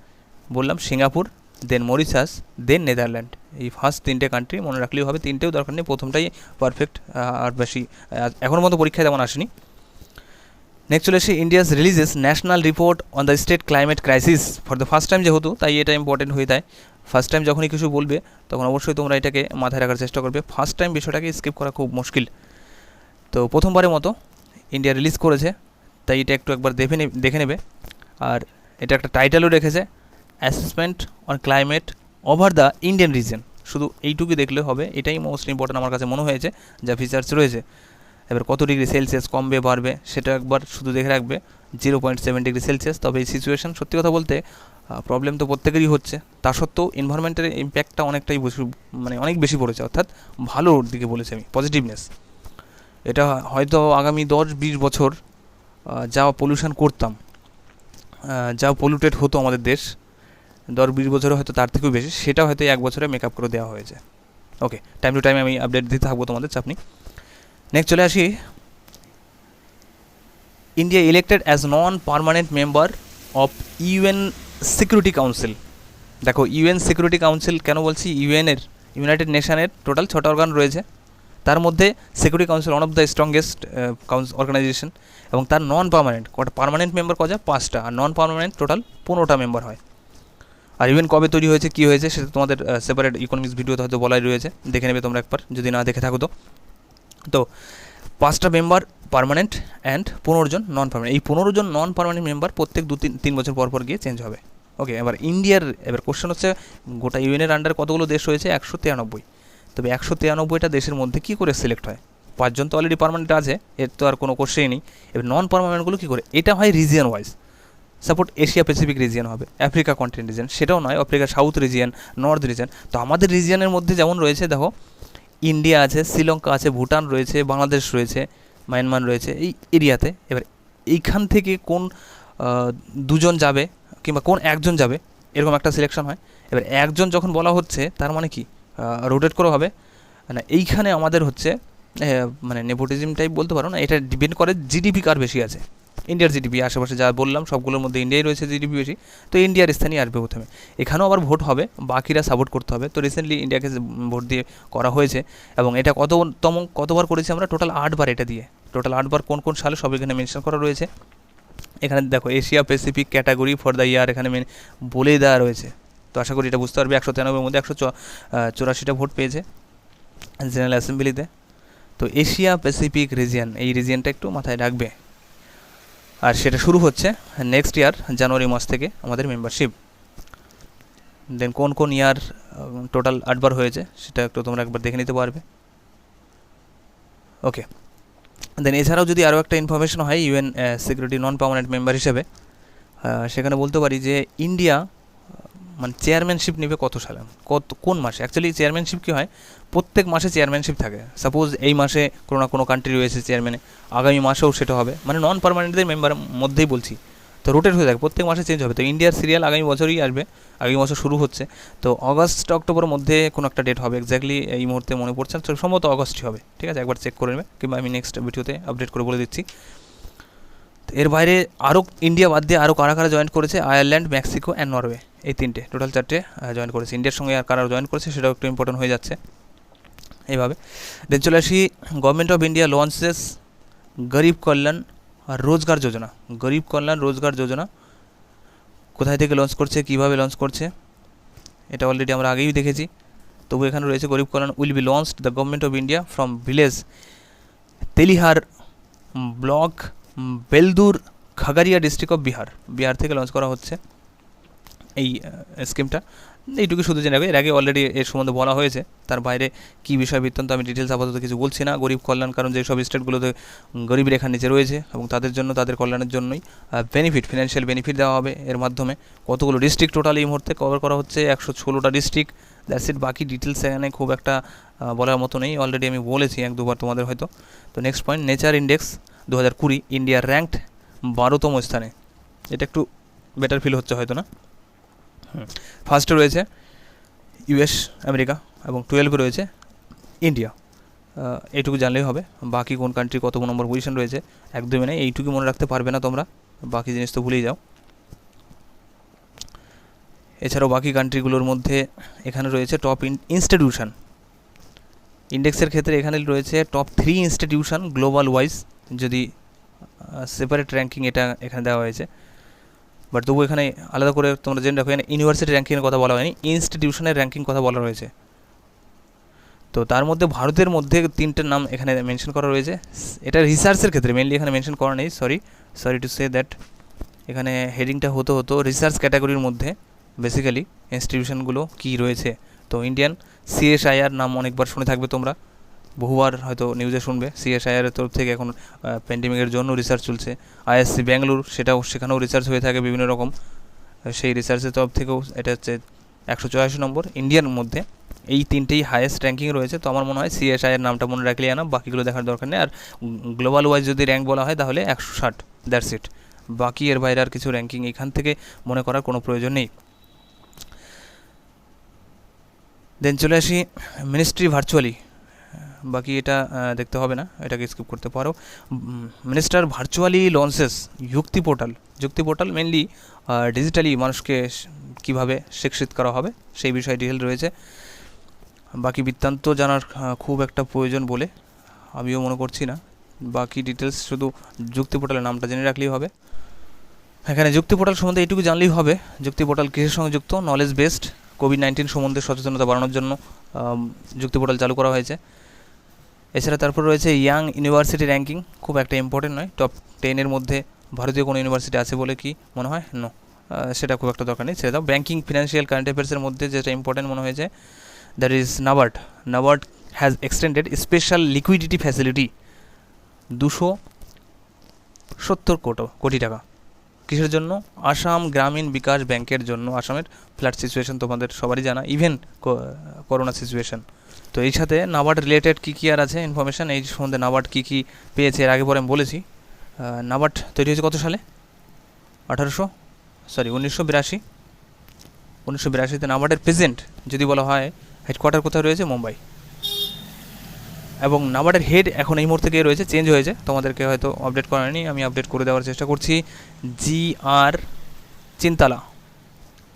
S1: বললাম সিঙ্গাপুর, দেন মরিশাস, দেন নেদারল্যান্ড। এই ফার্স্ট 3টে কান্ট্রি মনে রাখলেও হবে, 3টেও দরকার নেই, প্রথমটাই পারফেক্ট, আর বেশি এখনও মতো পরীক্ষায় তেমন আসেনি। নেক্সট চলে এসে India's releases national report on the state climate crisis for the first time, যেহেতু তাই এটা ইম্পর্টেন্ট হয়ে যায়। ফার্স্ট টাইম যখনই কিছু বলবে তখন অবশ্যই তোমরা এটাকে মাথায় রাখার চেষ্টা করবে, ফার্স্ট টাইম বিষয়টাকে স্কিপ করা খুব মুশকিল। তো প্রথমবারের মতো ইন্ডিয়া রিলিজ করেছে, তাই এটা একবার দেখে নেবে। আর এটা একটা টাইটেলও রেখেছে, assessment on climate over the Indian reason. শুধু এইটুকু দেখলে হবে, এটাই মোস্ট ইম্পর্টেন্ট আমার কাছে মনে হয়েছে, যা ফিচার্স রয়েছে। এবার কত ডিগ্রি সেলসিয়াস কমবে বাড়বে সেটা একবার শুধু দেখে রাখবে, 0.7 ডিগ্রি সেলসিয়াস। তবে এই সিচুয়েশান সত্যি কথা বলতে প্রবলেম তো প্রত্যেকেরই হচ্ছে, তা সত্ত্বেও এনভায়রনমেন্টের ইম্প্যাক্টটা অনেকটাই অনেক বেশি পড়েছে, অর্থাৎ ভালোর দিকে বলেছি আমি, পজিটিভনেস। এটা হয়তো আগামী 10-20 বছর যা পলিউশন করতাম, যা পলিউটেড হতো আমাদের দেশ, 10-20 বছরে হয়তো তার থেকেও বেশি, সেটা হয়তো 1 বছরে মেকআপ করে দেওয়া হয়েছে। ওকে, টাইম টু টাইম আমি আপডেট দিতে থাকবো তোমাদের, চাপ নেই। নেক্সট চলে আসি, India elected as non permanent member of UN security council. দেখো, UN সিকিউরিটি কাউন্সিল কেন বলছি, ইউনাইটেড নেশনের টোটাল 6টা অর্গান রয়েছে, তার মধ্যে security council one of the strongest organisation. এবং তার নন পার্মানেন্ট, পার্মানেন্ট মেম্বার কটা, 5টা, আর নন পার্মানেন্ট টোটাল 15টা মেম্বার হয়। আর ইভেন কবে তৈরি হয়েছে, কী হয়েছে, সেটা তোমাদের সেপারেট ইকোনমিক্স ভিডিওতে হয়তো বলাই রয়েছে, দেখে নেবে তোমরা একবার যদি না দেখে থাকো। তো 5টা মেম্বার পার্মানেন্ট অ্যান্ড 15 জন নন পার্মানেন্ট। এই 15 জন নন পার্মানেন্ট মেম্বার প্রত্যেক 2-3 বছর পর গিয়ে চেঞ্জ হবে। ওকে, এবার কোশ্চেন হচ্ছে, গোটা UN-এর আন্ডার কতগুলো দেশ রয়েছে, 193। তবে 193টা দেশের মধ্যে কী করে সিলেক্ট হয়, 5 জন তো অলরেডি পার্মানেন্ট আছে, এর তো আর কোনো কোশ্চেনই নেই। এবার নন পার্মানেন্টগুলো কী করে, এটা হয় region wise. Support Asia Pacific region হবে, আফ্রিকা কন্টিনেন্ট রিজিয়ন, সেটাও নয়, Africa south region, north region. তো আমাদের রিজিয়নের মধ্যে যেমন রয়েছে, দেখো ইন্ডিয়া আছে, শ্রীলঙ্কা আছে, ভুটান রয়েছে, বাংলাদেশ রয়েছে, মায়ানমার রয়েছে এই এরিয়াতে। এবার এইখান থেকে কোন 2 জন যাবে কিংবা কোন 1 জন যাবে, এরকম একটা সিলেকশন হয়। এবার 1 জন যখন বলা হচ্ছে, তার মানে কি রোটেট করা হবে না। এইখানে আমাদের হচ্ছে নেপোটিজম টাইপ বলতে পারো না, এটা ডিপেন্ড করে জিডিপি কার বেশি আছে। ইন্ডিয়ার জিডিপি আশেপাশে যা বললাম সবগুলোর মধ্যে ইন্ডিয়ায় রয়েছে জিডিপি বেশি, তো ইন্ডিয়ার স্থানই আসবে প্রথমে। এখানেও আবার ভোট হবে, বাকিরা সাপোর্ট করতে হবে। তো রিসেন্টলি ইন্ডিয়াকে ভোট দিয়ে করা হয়েছে, এবং এটা কতবার করেছি আমরা, টোটাল 8বার এটা দিয়ে। টোটাল 8বার কোন কোন সালে সব এখানে মেনশন করা রয়েছে। এখানে দেখো Asia Pacific category for the year এখানে বলে দেওয়া রয়েছে। তো আশা করি এটা বুঝতে পারবে। 193-এর মধ্যে 184টা ভোট পেয়েছে জেনারেল অ্যাসেম্বলিতে। তো এশিয়া প্যাসিফিক রিজিয়ন, এই রিজিয়নটা একটু মাথায় রাখবে। আর সেটা শুরু হচ্ছে নেক্সট ইয়ার জানুয়ারি মাস থেকে আমাদের মেম্বারশিপ। দেন কোন কোন ইয়ার টোটাল 8বার হয়েছে সেটা একটু তোমরা একবার দেখে নিতে পারবে। ওকে, দেন এছাড়াও যদি আরও একটা ইনফরমেশন হয় UN সিকিউরিটি নন পার্মানেন্ট মেম্বার হিসেবে, সেখানে বলতে পারি যে ইন্ডিয়া চেয়ারম্যানশিপ নেবে কত সালে, কোন মাসে। অ্যাকচুয়ালি চেয়ারম্যানশিপ কী হয়, প্রত্যেক মাসে চেয়ারম্যানশিপ থাকে। সাপোজ এই মাসে কোনো না কোনো কান্ট্রি রয়েছে চেয়ারম্যানে, আগামী মাসেও সেটা হবে, নন পার্মানেন্টদের মেম্বারের মধ্যেই বলছি। তো রোটেট হয়ে থাকে, প্রত্যেক মাসে চেঞ্জ হবে। তো ইন্ডিয়ার সিরিয়াল আগামী বছরই আসবে, আগামী বছর শুরু হচ্ছে, তো অগস্ট অক্টোবরের মধ্যে কোনো একটা ডেট হবে, এক্স্যাক্টলি এই মুহূর্তে মনে পড়ছে না, সম্ভবত অগস্টই হবে, ঠিক আছে, একবার চেক করে নেবে, কিংবা আমি নেক্সট ভিডিওতে আপডেট করে বলে দিচ্ছি। এর বাইরে আরও ইন্ডিয়া বাদ দিয়ে আরও কারা কারা জয়েন করেছে, আয়ারল্যান্ড, মেক্সিকো অ্যান্ড নরওয়ে, এই তিনটে, টোটাল 4টে জয়েন করেছে। ইন্ডিয়ার সঙ্গে আর কারা জয়েন করেছে সেটাও একটু ইম্পর্টেন্ট হয়ে যাচ্ছে এইভাবে। দেন চলে আসি, গভর্নমেন্ট অফ ইন্ডিয়া লঞ্চেস গরিব কল্যাণ আর রোজগার যোজনা। গরিব কল্যাণ রোজগার যোজনা কোথায় থেকে লঞ্চ করছে, কীভাবে লঞ্চ করছে, এটা অলরেডি আমরা আগেই দেখেছি। তবু এখানে রয়েছে Garib Kalyan will be launched the government of India from village Telihar block Beldaur Khagaria district of Bihar. Bihar থেকে লঞ্চ করা হচ্ছে এই স্কিমটা। এইটুকু শুধু জেনে রাখবে, এর আগে অলরেডি এর সম্বন্ধে বলা হয়েছে, তার বাইরে কী বিষয় বৃত্তান্ত আমি ডিটেলস আপাতত কিছু বলছি না। গরিব কল্যাণ, কারণ যেসব স্টেটগুলোতে গরিব রেখার নিচে রয়েছে এবং তাদের জন্য, তাদের কল্যাণের জন্যই বেনিফিট, ফিনান্সিয়াল বেনিফিট দেওয়া হবে এর মাধ্যমে। কতগুলো ডিস্ট্রিক্ট টোটাল এই মুহূর্তে কভার করা হচ্ছে, 116টা ডিস্ট্রিক্ট, দ্যাটস ইট। বাকি ডিটেলস এখানে খুব একটা বলার মতো নেই, অলরেডি আমি বলেছি 1-2বার তোমাদের হয়তো। তো next point, nature index 2020 India ranked 12তম স্থানে। এটা একটু বেটার ফিল হচ্ছে হয়তো না। ফার্স্টে রয়েছে ইউএস আমেরিকা এবং 12 রয়েছে ইন্ডিয়া। এইটুকু জানলেই হবে, বাকি কোন কান্ট্রি কত নম্বর পজিশন রয়েছে একদমই নেই, এইটুকু মনে রাখতে পারবে না তোমরা, বাকি জিনিস তো ভুলেই যাও। এছাড়াও বাকি কান্ট্রিগুলোর মধ্যে এখানে রয়েছে টপ ইনস্টিটিউশন ইন্ডেক্সের ক্ষেত্রে, এখানে রয়েছে টপ 3 ইনস্টিটিউশন গ্লোবাল ওয়াইজ, যদি সেপারেট র্যাঙ্কিং এটা এখানে দেওয়া হয়েছে, বাট তবু এখানে আলাদা করে তোমরা জেনে রাখো, এখানে ইউনিভার্সিটি র্যাঙ্কিংয়ের কথা বলা হয়নি, ইনস্টিটিউশনের র্যাঙ্কিং কথা বলা রয়েছে। তো তার মধ্যে ভারতের মধ্যে 3টের নাম এখানে মেনশন করা রয়েছে। এটা রিসার্চের ক্ষেত্রে মেনলি এখানে মেনশন করা নেই, সরি টু সে দ্যাট, এখানে হেডিংটা হতো রিসার্চ ক্যাটাগরির মধ্যে বেসিক্যালি ইনস্টিটিউশনগুলো কী রয়েছে। তো ইন্ডিয়ান CSIR নাম অনেকবার শুনে থাকবে তোমরা, বহুবার হয়তো নিউজে শুনবে। CSIR এর তরফ থেকে এখন প্যান্ডেমিকের জন্য রিসার্চ চলছে। ISC ব্যাঙ্গালোর, সেখানেও রিসার্চ হয়ে থাকে বিভিন্ন রকম, সেই রিসার্চের তরফ থেকেও এটা হচ্ছে 184 নম্বর ইন্ডিয়ার মধ্যে। এই 3টেই হায়েস্ট র্যাঙ্কিং রয়েছে। তো আমার মনে হয় CSIR নামটা মনে রাখলেই না, বাকিগুলো দেখার দরকার নেই। আর গ্লোবাল ওয়াইজ যদি র্যাঙ্ক বলা হয় তাহলে 160, দ্যাটস ইট। বাকি এর বাইরে আর কিছু র্যাঙ্কিং এখান থেকে মনে করার কোনো প্রয়োজন নেই। দেন চলে আসি মিনিস্ট্রি ভার্চুয়ালি, বাকি এটা দেখতে হবে না, এটাকে স্কিপ করতে পারো। মিনিস্টার ভার্চুয়ালি লঞ্চেস যুক্তি পোর্টাল মেনলি ডিজিটালি মানুষকে কীভাবে শিক্ষিত করা হবে সেই বিষয়ে ডিটেল রয়েছে। বাকি বৃত্তান্ত জানার খুব একটা প্রয়োজন বলে আমিও মনে করছি না, বাকি ডিটেলস শুধু যুক্তি পোর্টালের নামটা জেনে রাখলেই হবে। এখানে যুক্তি পোর্টাল সম্বন্ধে এইটুকু জানলেই হবে, যুক্তি পোর্টাল কিসের সঙ্গে যুক্ত, নলেজ বেসড, কোভিড-19 সম্বন্ধে সচেতনতা বাড়ানোর জন্য যুক্তি পোর্টাল চালু করা হয়েছে। এছাড়া তারপর রয়েছে ইয়াং ইউনিভার্সিটি র্যাঙ্কিং, খুব একটা ইম্পর্টেন্ট নয়, টপ 10 মধ্যে ভারতীয় কোনো ইউনিভার্সিটি আছে বলে কি মনে হয়? নো, সেটা খুব একটা দরকার নেই, ছেড়ে দাও। ব্যাঙ্কিং, ফিনান্সিয়াল, কারেন্ট অ্যাফেয়ার্সের মধ্যে যেটা ইম্পর্টেন্ট মনে হয়েছে, that is NABARD has extended special liquidity facility 270 কোটি টাকা। কিসের জন্য? আসাম গ্রামীণ বিকাশ ব্যাংকের জন্য। আসামের ফ্ল্যাট সিচুয়েশন তোমাদের সবারই জানা, ইভেন করোনা সিচুয়েশন। তো এই সাথে নাবার্ড রিলেটেড কী আর আছে ইনফরমেশান, এই সম্বন্ধে নাবার্ড কী পেয়েছে এর আগে পরে আমি বলেছি। নাবার্ড তৈরি হয়েছে কত সালে? 1982 নাবার্ডের প্রেজেন্ট যদি বলা হয় হেডকোয়ার্টার কোথায় রয়েছে? মুম্বাই। এবং নাবার্ডের হেড এখন এই মুহূর্তে গিয়ে রয়েছে, চেঞ্জ হয়েছে, তোমাদেরকে হয়তো আপডেট করায়নি, আমি আপডেট করে দেওয়ার চেষ্টা করছি। GR চিন্তালা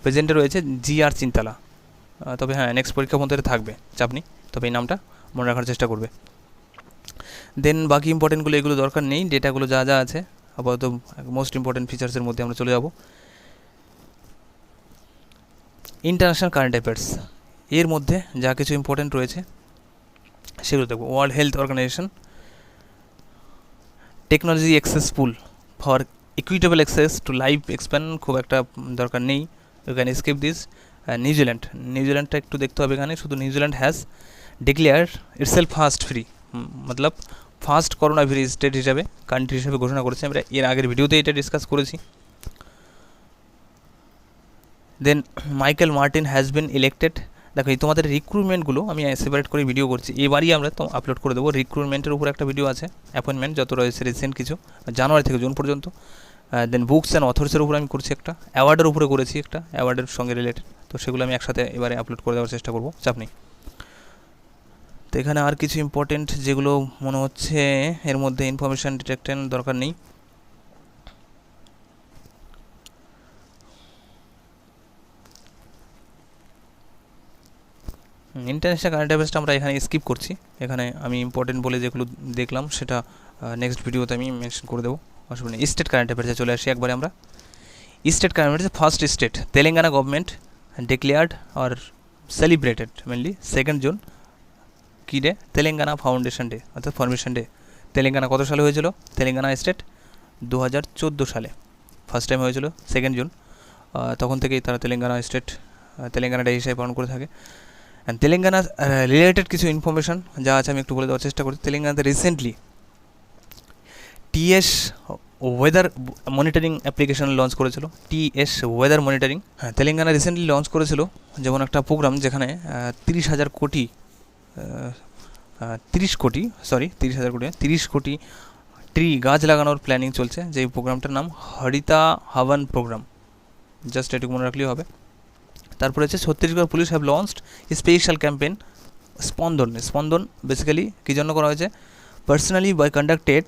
S1: প্রেজেন্টে রয়েছে, GR চিন্তালা। তবে হ্যাঁ, নেক্সট পরীক্ষার মধ্যে থাকবে, চাপ নেই, তবে এই নামটা মনে রাখার চেষ্টা করবে। দেন বাকি ইম্পর্টেন্টগুলো এগুলো দরকার নেই, ডেটাগুলো যা আছে আপাতত মোস্ট ইম্পর্টেন্ট ফিচার্সের মধ্যে আমরা চলে যাব। ইন্টারন্যাশনাল কারেন্ট অ্যাফেয়ার্স, এর মধ্যে যা কিছু ইম্পর্টেন্ট রয়েছে সেগুলো দেখব। World Health Organization, technology access pool for equitable access to life expand, খুব একটা দরকার নেই, ইউ ক্যান স্কিপ দিস। নিউজিল্যান্ডটা একটু দেখতে হবে এখানে, শুধু New Zealand has declared itself first free, মতলব ফার্স্ট করোনা ফ্রি স্টেট হিসাবে, কান্ট্রি হিসাবে ঘোষণা করেছে। আমরা এর আগের ভিডিওতে এটা ডিসকাস করেছি। Then Michael Martin has been elected. দেখো এই তোমাদের রিক্রুটমেন্টগুলো আমি সেপারেট করে ভিডিও করছি, এবারই আমরা তো আপলোড করে দেবো। রিক্রুটমেন্টের উপর একটা ভিডিও আছে, অ্যাপয়েন্টমেন্ট যত রয়েছে রিসেন্ট কিছু, জানুয়ারি থেকে জুন পর্যন্ত। দেন বুকস অ্যান্ড অথর্সের উপরে আমি করছি একটা, অ্যাওয়ার্ডের উপরে করেছি একটা, অ্যাওয়ার্ডের সঙ্গে রিলেটেড। তো সেগুলো আমি একসাথে এবারে আপলোড করে দেওয়ার চেষ্টা করবো, চাপ নেই। তো এখানে আর কিছু ইম্পর্টেন্ট যেগুলো মনে হচ্ছে এর মধ্যে ইনফরমেশান ডিটেক্টেন দরকার নেই। ইন্টারন্যাশনাল কারেন্ট অ্যাফেয়ার্সটা আমরা এখানে স্কিপ করছি। এখানে আমি ইম্পর্টেন্ট বলে যেগুলো দেখলাম সেটা নেক্সট ভিডিওতে আমি মেনশন করে দেবো, অসুবিধা নেই। স্টেট কারেন্ট অ্যাফেয়ার্সে চলে আসি একবারে আমরা। State current affairs, first state Telangana government declared আর সেলিব্রেটেড মেনলি 2 জুন কী ডে? তেলেঙ্গানা ফাউন্ডেশন ডে অর্থাৎ ফরমেশন ডে। তেলেঙ্গানা কত সালে হয়েছিল? তেলেঙ্গানা স্টেট 2014 সালে ফার্স্ট টাইম হয়েছিল 2 জুন। তখন থেকেই তারা তেলেঙ্গানা স্টেট তেলেঙ্গানা ডে হিসেবে পালন করে থাকে। অ্যান্ড তেলেঙ্গানা রিলেটেড কিছু ইনফরমেশান যা আছে আমি একটু বলে দেওয়ার চেষ্টা করছি। তেলেঙ্গানাতে recently TS weather monitoring application launch করেছিল, টিএস ওয়েদার মনিটরিং। হ্যাঁ, তেলেঙ্গানা রিসেন্টলি লঞ্চ করেছিল যেমন একটা প্রোগ্রাম যেখানে 30,000 কোটি 30 কোটি ট্রি গাছ লাগানোর প্ল্যানিং চলছে, যে প্রোগ্রামটার নাম হরিতা হাওয়ান প্রোগ্রাম, জাস্ট এটুকু মনে রাখলেই হবে। তারপরে হচ্ছে Chhattisgarh police have launched special campaign Spandan. Spandan basically কী জন্য করা হয়েছে? Personally by conducted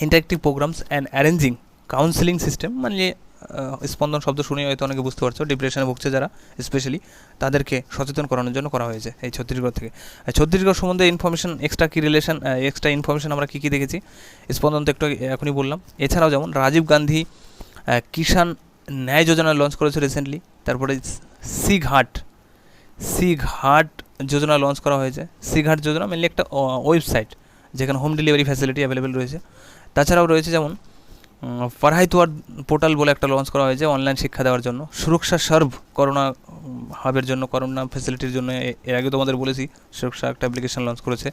S1: interactive programs and arranging counselling system. মানে স্পন্দন শব্দ শুনে হয়তো অনেকে বুঝতে পারছো, ডিপ্রেশনে ভুগছে যারা স্পেশালি, তাদেরকে সচেতন করানোর জন্য করা হয়েছে এই ছত্তিশগড় থেকে। ছত্তিশগড় সম্বন্ধে ইনফরমেশন এক্সট্রা ইনফরমেশন আমরা কী কী দেখেছি? স্পন্দন তো একটু এখনই বললাম। এছাড়াও যেমন রাজীব গান্ধী কিষাণ ন্যায় যোজনা লঞ্চ করেছে রিসেন্টলি। তারপরে সিঘাট যোজনা লঞ্চ করা হয়েছে। সিঘাট যোজনা মেনলি একটা ওয়েবসাইট যেখানে হোম ডেলিভারি ফ্যাসিলিটি অ্যাভেলেবেল রয়েছে। তাছাড়াও রয়েছে যেমন পড়াই তোয়ার পোর্টাল বলে একটা লঞ্চ করা হয়েছে অনলাইন শিক্ষা দেওয়ার জন্য। সুরক্ষা সার্ভ করোনা হাবের জন্য, করোনা ফ্যাসিলিটির জন্য এর আগে তোমাদের বলেছি সুরক্ষা একটা অ্যাপ্লিকেশন লঞ্চ করেছে।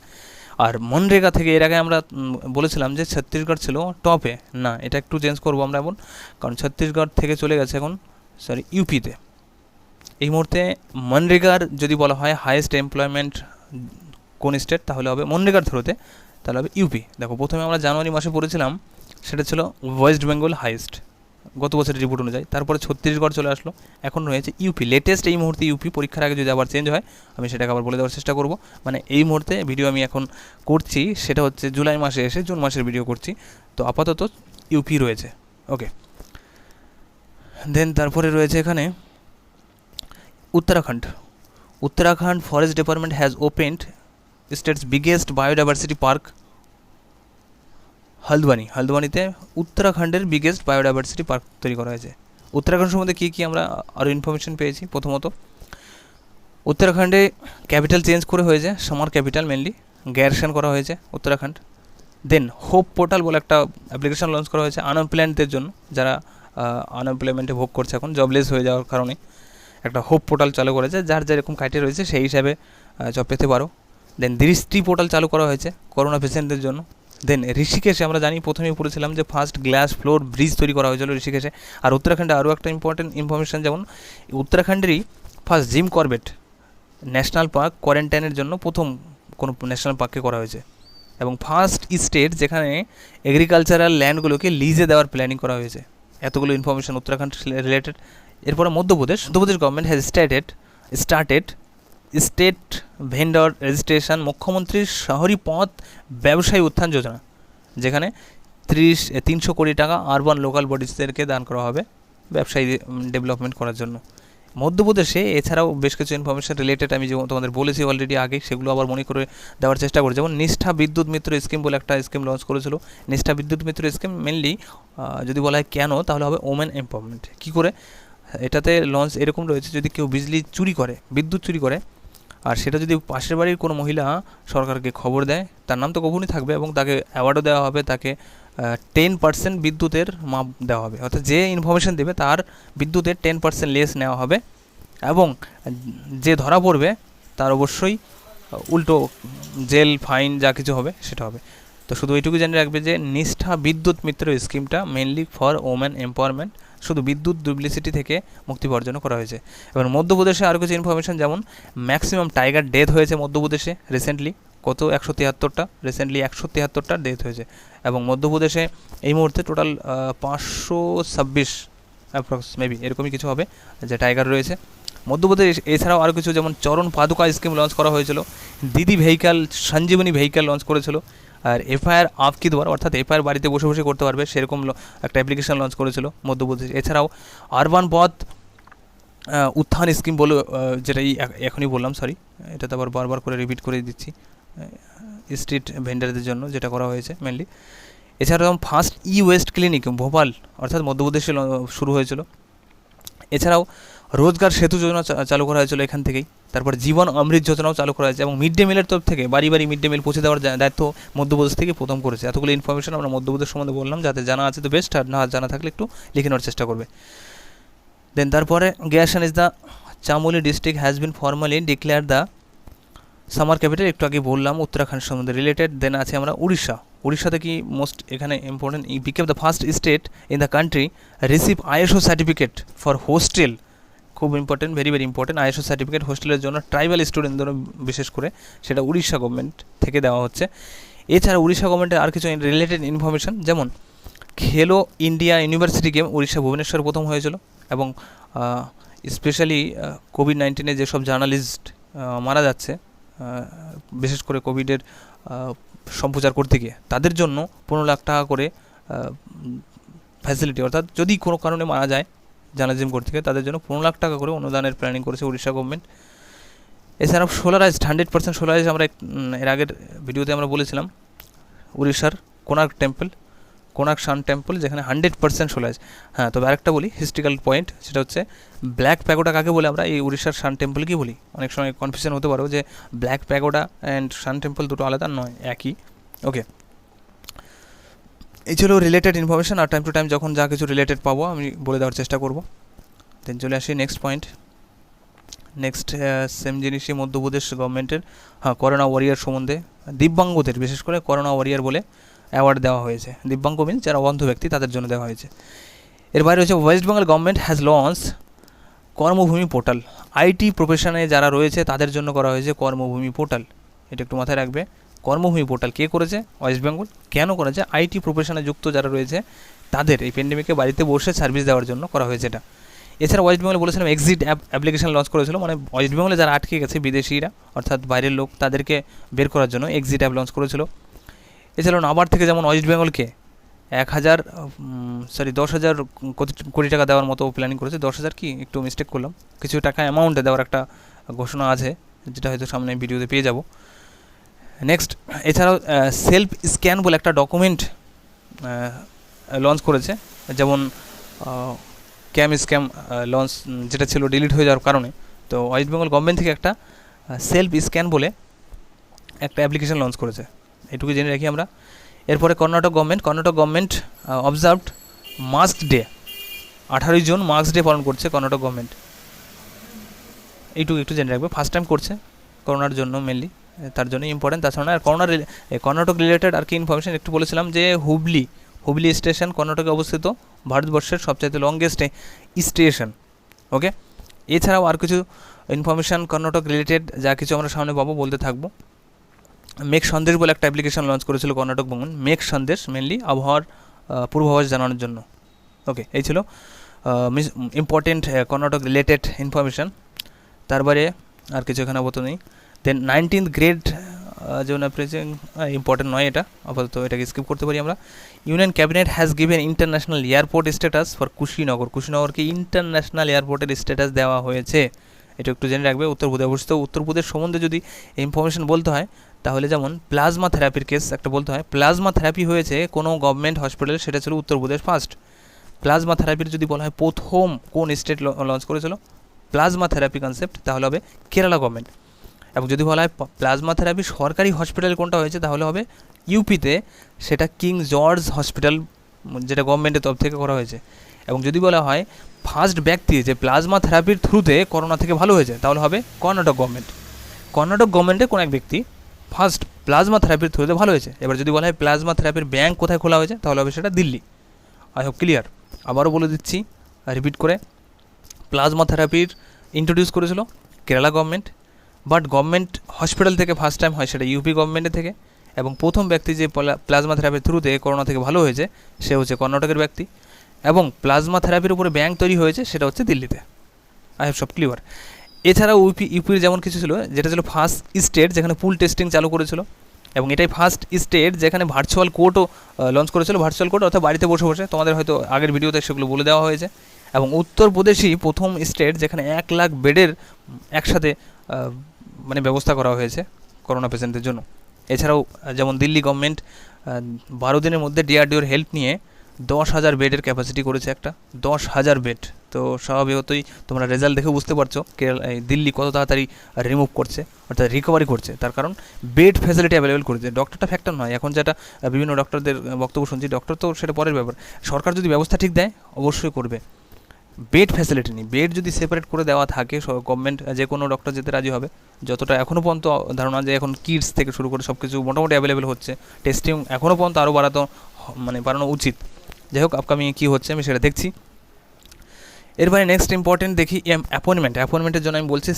S1: আর মনরেগা থেকে এর আগে আমরা বলেছিলাম যে ছত্তিশগড় ছিল টপে, না এটা একটু চেঞ্জ করবো আমরা এখন, কারণ ছত্তিশগড় থেকে চলে গেছে এখন ইউপিতে। এই মুহূর্তে মনরেগার যদি বলা হয় হাইয়েস্ট এমপ্লয়মেন্ট কোন স্টেট, তাহলে হবে মনরেগার থ্রুতে, তাহলে হবে ইউপি। দেখো প্রথমে আমরা জানুয়ারি মাসে পড়েছিলাম সেটা ছিল ওয়েস্ট বেঙ্গল হাইয়েস্ট গত বছরের রিপোর্ট অনুযায়ী। তারপরে ছত্তিশগড় চলে আসলো, এখন রয়েছে ইউপি লেটেস্ট এই মুহূর্তে ইউপি। পরীক্ষার আগে যদি আবার চেঞ্জ হয় আমি সেটাকে আবার বলে দেওয়ার চেষ্টা করব। মানে এই মুহূর্তে ভিডিও আমি এখন করছি সেটা হচ্ছে জুলাই মাসে এসে জুন মাসের ভিডিও করছি, তো আপাতত ইউপি রয়েছে। ওকে, দেন তারপরে রয়েছে এখানে Uttarakhand forest department has opened state's biggest biodiversity park হলদওয়ানিতে উত্তরাখণ্ডের বিগেস্ট বায়োডাইভার্সিটি পার্ক তৈরি করা হয়েছে। উত্তরাখণ্ড সম্বন্ধে কী কী আমরা আরও ইনফরমেশন পেয়েছি? প্রথমত উত্তরাখণ্ডে ক্যাপিটাল চেঞ্জ করে হয়েছে, সামার ক্যাপিটাল মেনলি গ্যারসন করা হয়েছে উত্তরাখণ্ড। দেন হোপ পোর্টাল বলে একটা অ্যাপ্লিকেশন লঞ্চ করা হয়েছে আনএমপ্লয়েডদের জন্য, যারা আনএমপ্লয়মেন্টে ভোগ করছে এখন জবলেস হয়ে যাওয়ার কারণে। একটা হোপ পোর্টাল চালু করেছে, যার যেরকম ক্রাইটেরিয়া রয়েছে সেই হিসাবে জব পেতে পারো। দেন দৃষ্টি পোর্টাল চালু করা হয়েছে করোনা পেশেন্টদের জন্য। দেন ঋষিকেশে আমরা জানি প্রথমেই পড়েছিলাম যে ফার্স্ট গ্লাস ফ্লোর ব্রিজ তৈরি করা হয়েছিল ঋষিকেশে। আর উত্তরাখণ্ডে আরও একটা ইম্পর্টেন্ট ইনফরমেশান, যেমন উত্তরাখণ্ডেরই first Jim Corbett national park কোয়ারেন্টাইনের জন্য প্রথম কোনো ন্যাশনাল পার্ককে করা হয়েছে, এবং ফার্স্ট স্টেট যেখানে এগ্রিকালচারাল ল্যান্ডগুলোকে লিজে দেওয়ার প্ল্যানিং করা হয়েছে। এতগুলো ইনফরমেশান উত্তরাখণ্ড রিলেটেড। এরপরে Madhya Pradesh government has started state vendor registration মুখ্যমন্ত্রীর শহরি পথ ব্যবসায়ী উত্থান যোজনা, যেখানে 300 কোটি টাকা আরবান লোকাল বডিজদেরকে দান করা হবে ব্যবসায়ী ডেভেলপমেন্ট করার জন্য মধ্যপ্রদেশে। এছাড়াও বেশ কিছু ইনফরমেশান রিলেটেড আমি যেমন তোমাদের বলেছি অলরেডি আগে, সেগুলো আবার মনে করে দেওয়ার চেষ্টা করি। যেমন নিষ্ঠা বিদ্যুৎ মিত্র স্কিম বলে একটা স্কিম লঞ্চ করেছিল। নিষ্ঠা বিদ্যুৎ মিত্র স্কিম মেনলি যদি বলা হয় কেন, তাহলে হবে ওমেন এম্পাওয়ারমেন্ট। কী করে? এটাতে লঞ্চ এরকম রয়েছে, যদি কেউ বিদ্যুৎ চুরি করে আর সেটা যদি পাশের বাড়ির কোনো মহিলা সরকারকে খবর দেয়, তার নাম তো গোপনই থাকবে এবং তাকে অ্যাওয়ার্ডও দেওয়া হবে, তাকে 10% বিদ্যুতের মাপ দেওয়া হবে, অর্থাৎ যে ইনফরমেশান দেবে তার বিদ্যুতের 10% লেস নেওয়া হবে, এবং যে ধরা পড়বে তার অবশ্যই উল্টো জেল ফাইন যা কিছু হবে সেটা হবে। তো শুধু এইটুকু জেনে রাখবে যে নিষ্ঠা বিদ্যুৎ মিত্র স্কিমটা মেনলি ফর ওমেন এম্পাওয়ারমেন্ট, শুধু বিদ্যুৎ ডুপ্লিসিটি থেকে মুক্তি অর্জন করা হয়েছে। এবার মধ্যপ্রদেশে আরও কিছু ইনফরমেশান, যেমন ম্যাক্সিমাম টাইগার ডেথ হয়েছে মধ্যপ্রদেশে রিসেন্টলি কত 173টা, রিসেন্টলি 173টা ডেথ হয়েছে। এবং মধ্যপ্রদেশে এই মুহূর্তে টোটাল 526 অ্যাপ্রক্স মেবি এরকমই কিছু হবে যে টাইগার রয়েছে মধ্যপ্রদেশ। এছাড়াও আরও কিছু যেমন চরণ পাদুকা স্কিম লঞ্চ করা হয়েছিল, দিদি ভেহিক্যাল, সঞ্জীবনী ভেহিক্যাল লঞ্চ করেছিল, আর এফআইআর আপকি দ্বার অর্থাৎ এফআইআর বাড়িতে বসে বসে করতে পারবে সেরকম একটা অ্যাপ্লিকেশন লঞ্চ করেছিল মধ্যপ্রদেশ। এছাড়াও আরবান পথ উত্থান স্কিম বলে, যেটা এখনই বললাম, সরি এটা তো আবার বারবার করে রিপিট করে দিচ্ছি, স্ট্রিট ভেন্ডারদের জন্য যেটা করা হয়েছে মেনলি। এছাড়াও ফার্স্ট ওয়েস্ট ক্লিনিক ভোপাল অর্থাৎ মধ্যপ্রদেশে শুরু হয়েছিল। এছাড়াও রোজগার সেতু যোজনা চালু করা হয়েছিল এখান থেকেই। তারপর জীবন অমৃত যোজনাও চালু করা হয়েছে এবং মিড ডে মিলের তরফ থেকে বাড়ি বাড়ি মিড ডে মিল পৌঁছে দেওয়ার দায়িত্ব মধ্যপ্রদেশ থেকে প্রথম করেছে। এতগুলো ইনফরমেশন আমরা মধ্যপ্রদেশ সম্বন্ধে বললাম, যাতে জানা আছে তো বেস্ট, আর না জানা থাকলে একটু লিখে নেওয়ার চেষ্টা করবে। দেন তারপরে Gairsain is the Chamoli district has been formally declare the summer capital, একটু আগে বললাম উত্তরাখণ্ড সম্বন্ধে রিলেটেড। দেন আছে আমরা উড়িষ্যাতে কি মোস্ট এখানে important, became the first state in the country receive ISO certificate for hostel, খুব important, very very important. ISO certificate হোস্টেলের জন্য ট্রাইবাল স্টুডেন্টদের বিশেষ করে, সেটা উড়িষ্যা গভর্নমেন্ট থেকে দেওয়া হচ্ছে। এছাড়া উড়িষ্যা গভর্নমেন্টের আর কিছু রিলেটেড ইনফরমেশন, যেমন খেলো India university game Orissa Bhubaneswar প্রথম হয়েছিল এবং স্পেশালি কোভিড-19 যেসব জার্নালিস্ট মারা যাচ্ছে, বিশেষ করে কোভিডের সম্প্রচার করতে গিয়ে, তাদের জন্য 15 লাখ টাকা করে ফ্যাসিলিটি, অর্থাৎ যদি কোনো কারণে মারা যায় জার্নালিজম করতে গিয়ে, তাদের জন্য 15 লাখ টাকা করে অনুদানের প্ল্যানিং করেছে উড়িষ্যা গভর্নমেন্ট। এছাড়াও সোলারাইজড 100% সোলারাইজ, আমরা এর আগের ভিডিওতে আমরা বলেছিলাম উড়িষ্যার কোনার্ক সান টেম্পল, যেখানে 100% সোলারাইজ। হ্যাঁ, তবে আরেকটা বলি হিস্ট্রিক্যাল পয়েন্ট, সেটা হচ্ছে ব্ল্যাক প্যাগোডা কাকে বলে আমরা এই উড়িষ্যার সান টেম্পলকেই বলি। অনেক সময় কনফিউশন হতে পারো যে black pagoda and sun temple দুটো আলাদা নয়, একই। ওকে, এই ছিল রিলেটেড ইনফরমেশন, আর টাইম টু টাইম যখন যা কিছু রিলেটেড পাবো আমি বলে দেওয়ার চেষ্টা করব। দেন চলে আসি নেক্সট পয়েন্ট। নেক্সট সেম জিনিসই মধ্যপ্রদেশ গভর্নমেন্টের, করোনা ওয়ারিয়ার সম্বন্ধে, দিব্যাঙ্গদের বিশেষ করে করোনা ওয়ারিয়ার বলে অ্যাওয়ার্ড দেওয়া হয়েছে। দিব্যাঙ্গ মিনস যারা অন্ধ ব্যক্তি, তাদের জন্য দেওয়া হয়েছে। এর বাইরে হচ্ছে West Bengal government has launch Karmabhumi portal, IT প্রফেশনে যারা রয়েছে তাদের জন্য করা হয়েছে কর্মভূমি পোর্টাল। এটা একটু মাথায় রাখবে, কর্মভূমি পোর্টাল কে করেছে? ওয়েস্ট বেঙ্গল। কেন করেছে? আইটি প্রফেশনে যুক্ত যারা রয়েছে তাদের এই প্যান্ডেমিকে বাড়িতে বসে সার্ভিস দেওয়ার জন্য করা হয়েছে এটা। এছাড়া ওয়েস্ট বেঙ্গলে বলেছিলাম এক্সিট অ্যাপ্লিকেশন লঞ্চ করেছিল, মানে ওয়েস্ট বেঙ্গলে যারা আটকে গেছে বিদেশিরা অর্থাৎ বাইরের লোক, তাদেরকে বের করার জন্য এক্সিট অ্যাপ লঞ্চ করেছিল। এছাড়াও নাবার্ড থেকে যেমন ওয়েস্ট বেঙ্গলকে 10,000 কোটি টাকা দেওয়ার মতো প্ল্যানিং করেছে। 10,000 কি একটু মিস্টেক করলাম, কিছু টাকা অ্যামাউন্টে দেওয়ার একটা ঘোষণা আছে, যেটা হয়তো সামনে ভিডিওতে পেয়ে যাব। নেক্সট, এছাড়াও সেলফ স্ক্যান বলে একটা ডকুমেন্ট লঞ্চ করেছে, যেমন স্ক্যাম লঞ্চ যেটা ছিল ডিলিট হয়ে যাওয়ার কারণে, তো ওয়েস্ট বেঙ্গল গভর্নমেন্ট থেকে একটা সেলফ স্ক্যান বলে একটা অ্যাপ্লিকেশন লঞ্চ করেছে, এটুকু জেনে রাখি আমরা। এরপরে Karnataka government observed mask day, 18 June mask day পালন করছে কর্ণাটক গভর্নমেন্ট, এইটুকু একটু জেনে রাখবে। ফার্স্ট টাইম করছে করোনার জন্য মেনলি, তার জন্য ইম্পর্টেন্ট। তাছাড়া আর কর্ণাটক রিলেটেড আর কি ইনফরমেশন একটু বলেছিলাম যে হুবলি স্টেশন কর্ণাটকে অবস্থিত, ভারতবর্ষের সবচাইতে লংগেস্ট স্টেশন। ওকে, এছাড়াও আর কিছু ইনফরমেশান কর্ণাটক রিলেটেড যা কিছু আমরা সামনে পাবো বলতে থাকবো। মেঘ সন্দেশ বলে একটা অ্যাপ্লিকেশন লঞ্চ করেছিল কর্ণাটক গভর্নমেন্ট, মেঘ সন্দেশ মেনলি আবহাওয়ার পূর্বাভাস জানানোর জন্য। ওকে, এই ছিল ইম্পর্টেন্ট কর্ণাটক রিলেটেড ইনফরমেশান। তারপরে আর কিছু এখানে আপাতত নেই। দেন 19th গ্রেড যেমন ইম্পর্টেন্ট নয় এটা, আপাতত এটাকে স্কিপ করতে পারি আমরা। Union cabinet has given international airport status for কুশিনগরকে ইন্টারন্যাশনাল এয়ারপোর্টের স্ট্যাটাস দেওয়া হয়েছে, এটা একটু জেনে রাখবে। উত্তরপ্রদেশ সম্বন্ধে যদি ইনফরমেশন বলতে হয় তাহলে যেমন প্লাজমা থেরাপির কেস একটা বলতে হয়, প্লাজমা থেরাপি হয়েছে কোনো গভর্নমেন্ট হসপিটালে, সেটা ছিল উত্তরপ্রদেশ ফার্স্ট। প্লাজমা থেরাপির যদি বলা হয় প্রথম কোন স্টেট লঞ্চ করেছিল প্লাজমা থেরাপি কনসেপ্ট, তাহলে হবে কেরালা গভর্নমেন্ট। এবং যদি বলা হয় প্লাজমা থেরাপি সরকারি হসপিটাল কোনটা হয়েছে, তাহলে হবে ইউপিতে, সেটা কিং জর্জ হসপিটাল, যেটা গভর্নমেন্টের তরফ থেকে করা হয়েছে। এবং যদি বলা হয় ফার্স্ট ব্যক্তি যে প্লাজমা থেরাপির থ্রুতে করোনা থেকে ভালো হয়েছে, তাহলে হবে কর্ণাটক গভর্নমেন্টে কোন এক ব্যক্তি ফার্স্ট প্লাজমা থেরাপির থ্রুতে ভালো হয়েছে। এবার যদি বলা হয় প্লাজমা থেরাপির ব্যাঙ্ক কোথায় খোলা হয়েছে, তাহলে হবে সেটা দিল্লি। I hope clear. আবারও বলে দিচ্ছি রিপিট করে, প্লাজমা থেরাপির ইন্ট্রোডিউস করেছিল Kerala government, but government hospital থেকে ফার্স্ট টাইম হয় সেটা ইউপি গভর্নমেন্টের থেকে, এবং প্রথম ব্যক্তি যে প্লাজমা থেরাপির থ্রুতে করোনা থেকে ভালো হয়েছে সে হচ্ছে কর্ণাটকের ব্যক্তি, এবং প্লাজমা থেরাপির উপরে ব্যাঙ্ক তৈরি হয়েছে সেটা হচ্ছে দিল্লিতে। আই হ্যাভ সব ক্লিয়ার। এছাড়াও ইউপির যেমন কিছু ছিল, যেটা ছিল ফার্স্ট স্টেট যেখানে পুল টেস্টিং চালু করেছিল, এবং এটাই ফার্স্ট স্টেট যেখানে ভার্চুয়াল কোর্টও লঞ্চ করেছিল। ভার্চুয়াল কোর্ট অর্থাৎ বাড়িতে বসে বসে, তোমাদের হয়তো আগের ভিডিওতে সেগুলো বলে দেওয়া হয়েছে। এবং উত্তরপ্রদেশই প্রথম স্টেট যেখানে 1 লাখ বেডের একসাথে মানে ব্যবস্থা করা হয়েছে করোনা পেশেন্টদের জন্য। এছাড়াও যেমন দিল্লি গভর্নমেন্ট 12 দিনের মধ্যে ডিআরডিওর হেল্প নিয়ে 10,000 বেডের ক্যাপাসিটি করেছে, একটা 10,000 বেড। তো স্বাভাবিকতই তোমরা রেজাল্ট দেখে বুঝতে পারছো দিল্লি কত তাড়াতাড়ি রিমুভ করছে, অর্থাৎ রিকভারি করছে, তার কারণ বেড ফ্যাসিলিটি অ্যাভেলেবেল করেছে। ডক্টরটা ফ্যাক্টর নয়, এখন যেটা বিভিন্ন ডক্টরদের বক্তব্য শুনছি, ডক্টর তো সেটা পরের ব্যাপার, সরকার যদি ব্যবস্থা ঠিক দেয় অবশ্যই করবে। বেড ফ্যাসিলিটি নেই, বেড যদি সেপারেট করে দেওয়া থাকে গভর্নমেন্ট যে কোনো ডক্টর যেতে রাজি হবে। যতটা এখনও পর্যন্ত ধারণা যে এখন কিডস থেকে শুরু করে সব কিছু মোটামুটি অ্যাভেলেবেল হচ্ছে, টেস্টিং এখনও পর্যন্ত আরও বাড়ানো উচিত। যাই হোক, আপকামিং কী হচ্ছে আমি সেটা দেখছি। এরপরে নেক্সট ইম্পর্টেন্ট দেখি অ্যাপয়েন্টমেন্টের জন্য আমি বলছি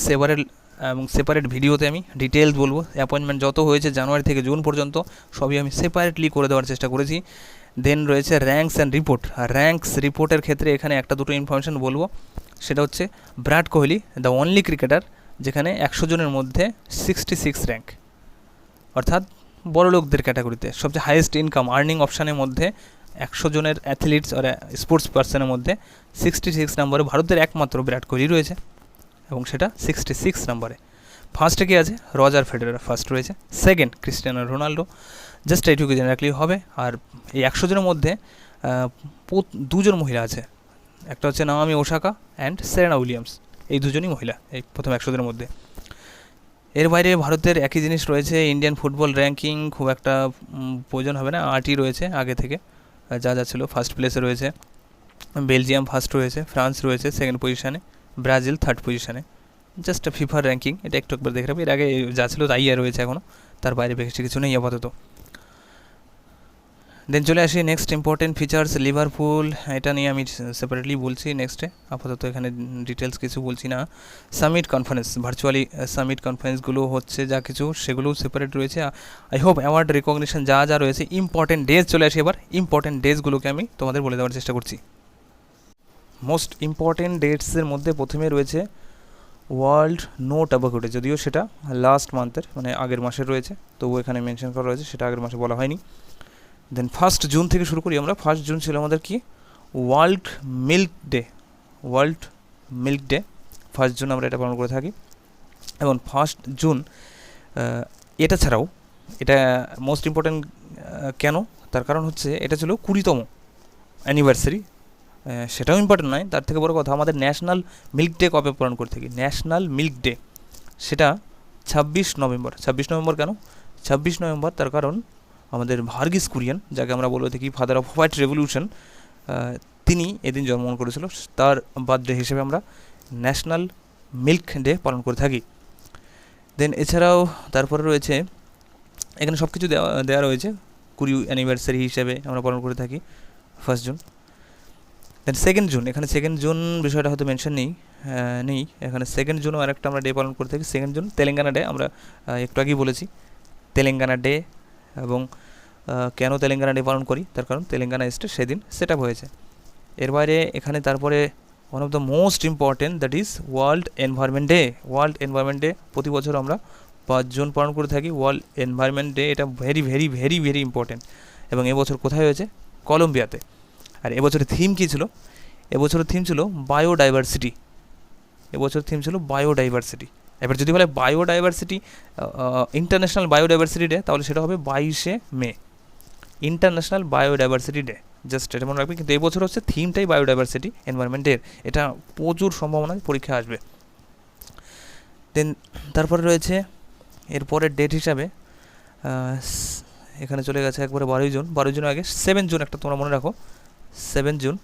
S1: সেপারেট ভিডিওতে আমি ডিটেলস বলবো। অ্যাপয়েন্টমেন্ট যত হয়েছে জানুয়ারি থেকে জুন পর্যন্ত সবই আমি সেপারেটলি করে দেওয়ার চেষ্টা করেছি। দেন রয়েছে র্যাঙ্কস অ্যান্ড রিপোর্ট। আর র্যাঙ্কস রিপোর্টের ক্ষেত্রে এখানে একটা দুটো ইনফরমেশন বলবো, সেটা হচ্ছে Virat Kohli the only cricketer যেখানে 100 জনের মধ্যে 66 র্যাঙ্ক, অর্থাৎ বড় লোকদের ক্যাটাগরিতে সবচেয়ে হাইয়েস্ট ইনকাম আর্নিং অপশানের মধ্যে 100 জনের অ্যাথলিটস আর স্পোর্টস পার্সনের মধ্যে 66 নম্বরে ভারতের একমাত্র বিরাট কোহলি রয়েছে, এবং সেটা 66 নম্বরে। ফার্স্টে কে আছে? রজার ফেডারার ফার্স্ট রয়েছে, সেকেন্ড ক্রিস্টিয়ানো রোনাল্ডো। জাস্ট এইটুকু জেনে রাখলেই হবে। আর এই 100 জনের মধ্যে 2 জন মহিলা আছে, একটা হচ্ছে Naomi Osaka and Serena Williams, এই দুজনই মহিলা এই প্রথম 100 জনের মধ্যে। এর বাইরে ভারতের একই জিনিস রয়েছে, ইন্ডিয়ান ফুটবল র্যাঙ্কিং খুব একটা প্রয়োজন হবে না, 8ই রয়েছে আগে থেকে যা ছিল। ফার্স্ট প্লেসে রয়েছে বেলজিয়াম, ফার্স্ট রয়েছে ফ্রান্স রয়েছে সেকেন্ড পজিশানে, ব্রাজিল থার্ড পজিশানে। জাস্ট ফিফার র্যাঙ্কিং, এটা একটু একবার দেখে রাখবে। এর আগে যা ছিল তাই রয়েছে এখনও, তার বাইরে বেশি কিছু নেই আপাতত। দেন চলে আসি নেক্সট ইম্পর্টেন্ট ফিচার্স লিভারপুল, এটা নিয়ে আমি সেপারেটলি বলছি নেক্সটে, আপাতত এখানে ডিটেলস কিছু বলছি না। সামিট কনফারেন্স, ভার্চুয়ালি সামিট কনফারেন্সগুলো হচ্ছে যা কিছু সেগুলোও সেপারেট রয়েছে। আই হোপ অ্যাওয়ার্ড রিকগনিশন যা রয়েছে, ইম্পর্টেন্ট ডেজ চলে আসি। এবার ইম্পর্টেন্ট ডেজগুলোকে আমি তোমাদের বলে দেওয়ার চেষ্টা করছি। মোস্ট ইম্পর্টেন্ট ডেটসের মধ্যে প্রথমে রয়েছে ওয়ার্ল্ড নো ট্যাবাকো ডে, যদিও সেটা লাস্ট মান্থের মানে আগের মাসের রয়েছে, তবুও এখানে মেনশন করা রয়েছে, সেটা আগের মাসে বলা হয়নি। দেন 1 জুন থেকে শুরু করি আমরা। 1 জুন ছিল আমাদের কি? World milk day. 1 জুন আমরা এটা পালন করে থাকি। এবং 1 জুন এটা ছাড়াও, এটা মোস্ট ইম্পর্টেন্ট কেন? তার কারণ হচ্ছে এটা ছিল 20তম অ্যানিভার্সারি, সেটাও ইম্পর্টেন্ট নয়, তার থেকে বড় কথা আমাদের ন্যাশনাল মিল্ক ডে কবে পালন করে থাকি? ন্যাশনাল মিল্ক ডে সেটা 26 নভেম্বর। 26 নভেম্বর কেন? 26 নভেম্বর তার কারণ আমাদের ভার্গিস কুরিয়ান, যাকে আমরা বলে থাকি ফাদার অফ হোয়াইট রেভলিউশন, তিনি এদিন জন্মগ্রহণ করেছিল, তার বার্থডে হিসেবে আমরা ন্যাশনাল মিল্ক ডে পালন করে থাকি। দেন এছাড়াও তারপরে রয়েছে এখানে সব কিছু দেওয়া রয়েছে 20 অ্যানিভার্সারি হিসেবে আমরা পালন করে থাকি 1 জুন। দেন 2 জুন, এখানে 2 জুন বিষয়টা হয়তো মেনশন নেই, এখানে 2 জুনও আরেকটা আমরা ডে পালন করে থাকি। 2 জুন তেলেঙ্গানা ডে, আমরা একটু আগেই বলেছি তেলেঙ্গানা ডে। এবং কেন তেলেঙ্গানা ডে পালন করি? তার কারণ তেলেঙ্গানা স্টেট সেদিন সেট আপ হয়েছে। এর বাইরে এখানে তারপরে one of the most important, that is world environment day. World environment day প্রতি বছর আমরা 5 জুন পালন করে থাকি। ওয়ার্ল্ড এনভায়রনমেন্ট ডে এটা very very very very important. এবং এবছর কোথায় হয়েছে? কলম্বিয়াতে। আর এবছরের থিম কী ছিল? এবছরের থিম ছিল বায়োডাইভার্সিটি। এবার যদি বলে বায়োডাইভার্সিটি ইন্টারন্যাশনাল বায়োডাইভার্সিটি ডে, তাহলে সেটা হবে 22শে মে, ইন্টারন্যাশনাল বায়োডাইভার্সিটি ডে। জাস্ট এটা মনে রাখবে। কিন্তু এবছর হচ্ছে থিমটাই বায়োডাইভার্সিটি এনভায়রনমেন্ট ডে, এটা প্রচুর সম্ভাবনা পরীক্ষা আসবে। দেন তারপরে রয়েছে এরপরের ডেট হিসাবে এখানে চলে গেছে একবারে 12 জুন। 12 জুন আগে 7 জুন একটা তোমরা মনে রাখো। 7 জুন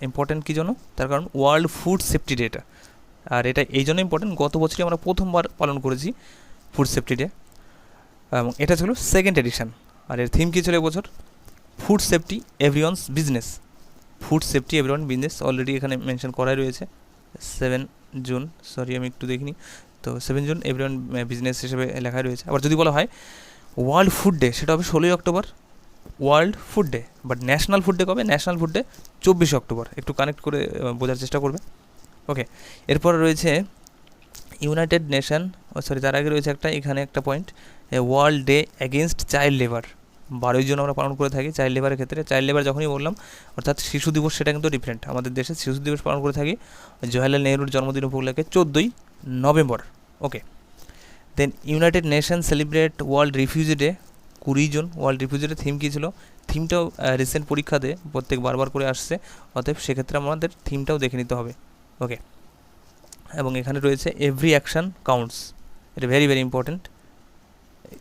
S1: ইম্পর্টেন্ট কী জন্য? তার কারণ ওয়ার্ল্ড ফুড সেফটি ডেটা। আর এটা এই জন্য ইম্পর্টেন্ট, গত বছরই আমরা প্রথমবার পালন করেছি ফুড সেফটি ডে, এবং এটা ছিল সেকেন্ড এডিশন। আর এর থিম কী ছিল এবছর? Food safety everyone's business. Food safety everyone business already এখানে মেনশন করাই রয়েছে। 7 জুন, সরি আমি একটু দেখিনি, তো 7 জুন এভরিওয়ান বিজনেস হিসেবে লেখা রয়েছে। আবার যদি বলা হয় ওয়ার্ল্ড ফুড ডে, সেটা হবে 16ই October, world food day. But national food day কবে? National food day 24 October. একটু কানেক্ট করে বোঝার চেষ্টা করবে। ওকে, এরপর রয়েছে ইউনাইটেড নেশন, তার আগে রয়েছে একটা, এখানে একটা point, world day against child labour. 12ই জুন আমরা পালন করে থাকি চাইল্ড লেবারের ক্ষেত্রে। চাইল্ড লেবার যখনই বললাম, অর্থাৎ শিশু দিবস, সেটা কিন্তু ডিফারেন্ট। আমাদের দেশে শিশু দিবস পালন করে থাকি জওহরলাল নেহরুর জন্মদিন উপলক্ষে 14ই November. Okay, then united nation celebrate world refugee day 20 June. World refugee day theme কী ছিল? থিমটাও রিসেন্ট পরীক্ষাতে প্রত্যেক বারবার করে আসছে, অতএব সেক্ষেত্রে আমাদের থিমটাও দেখে নিতে হবে। ওকে, এবং এখানে রয়েছে এভরি অ্যাকশন কাউন্টস, এটা ভেরি ভেরি ইম্পর্টেন্ট।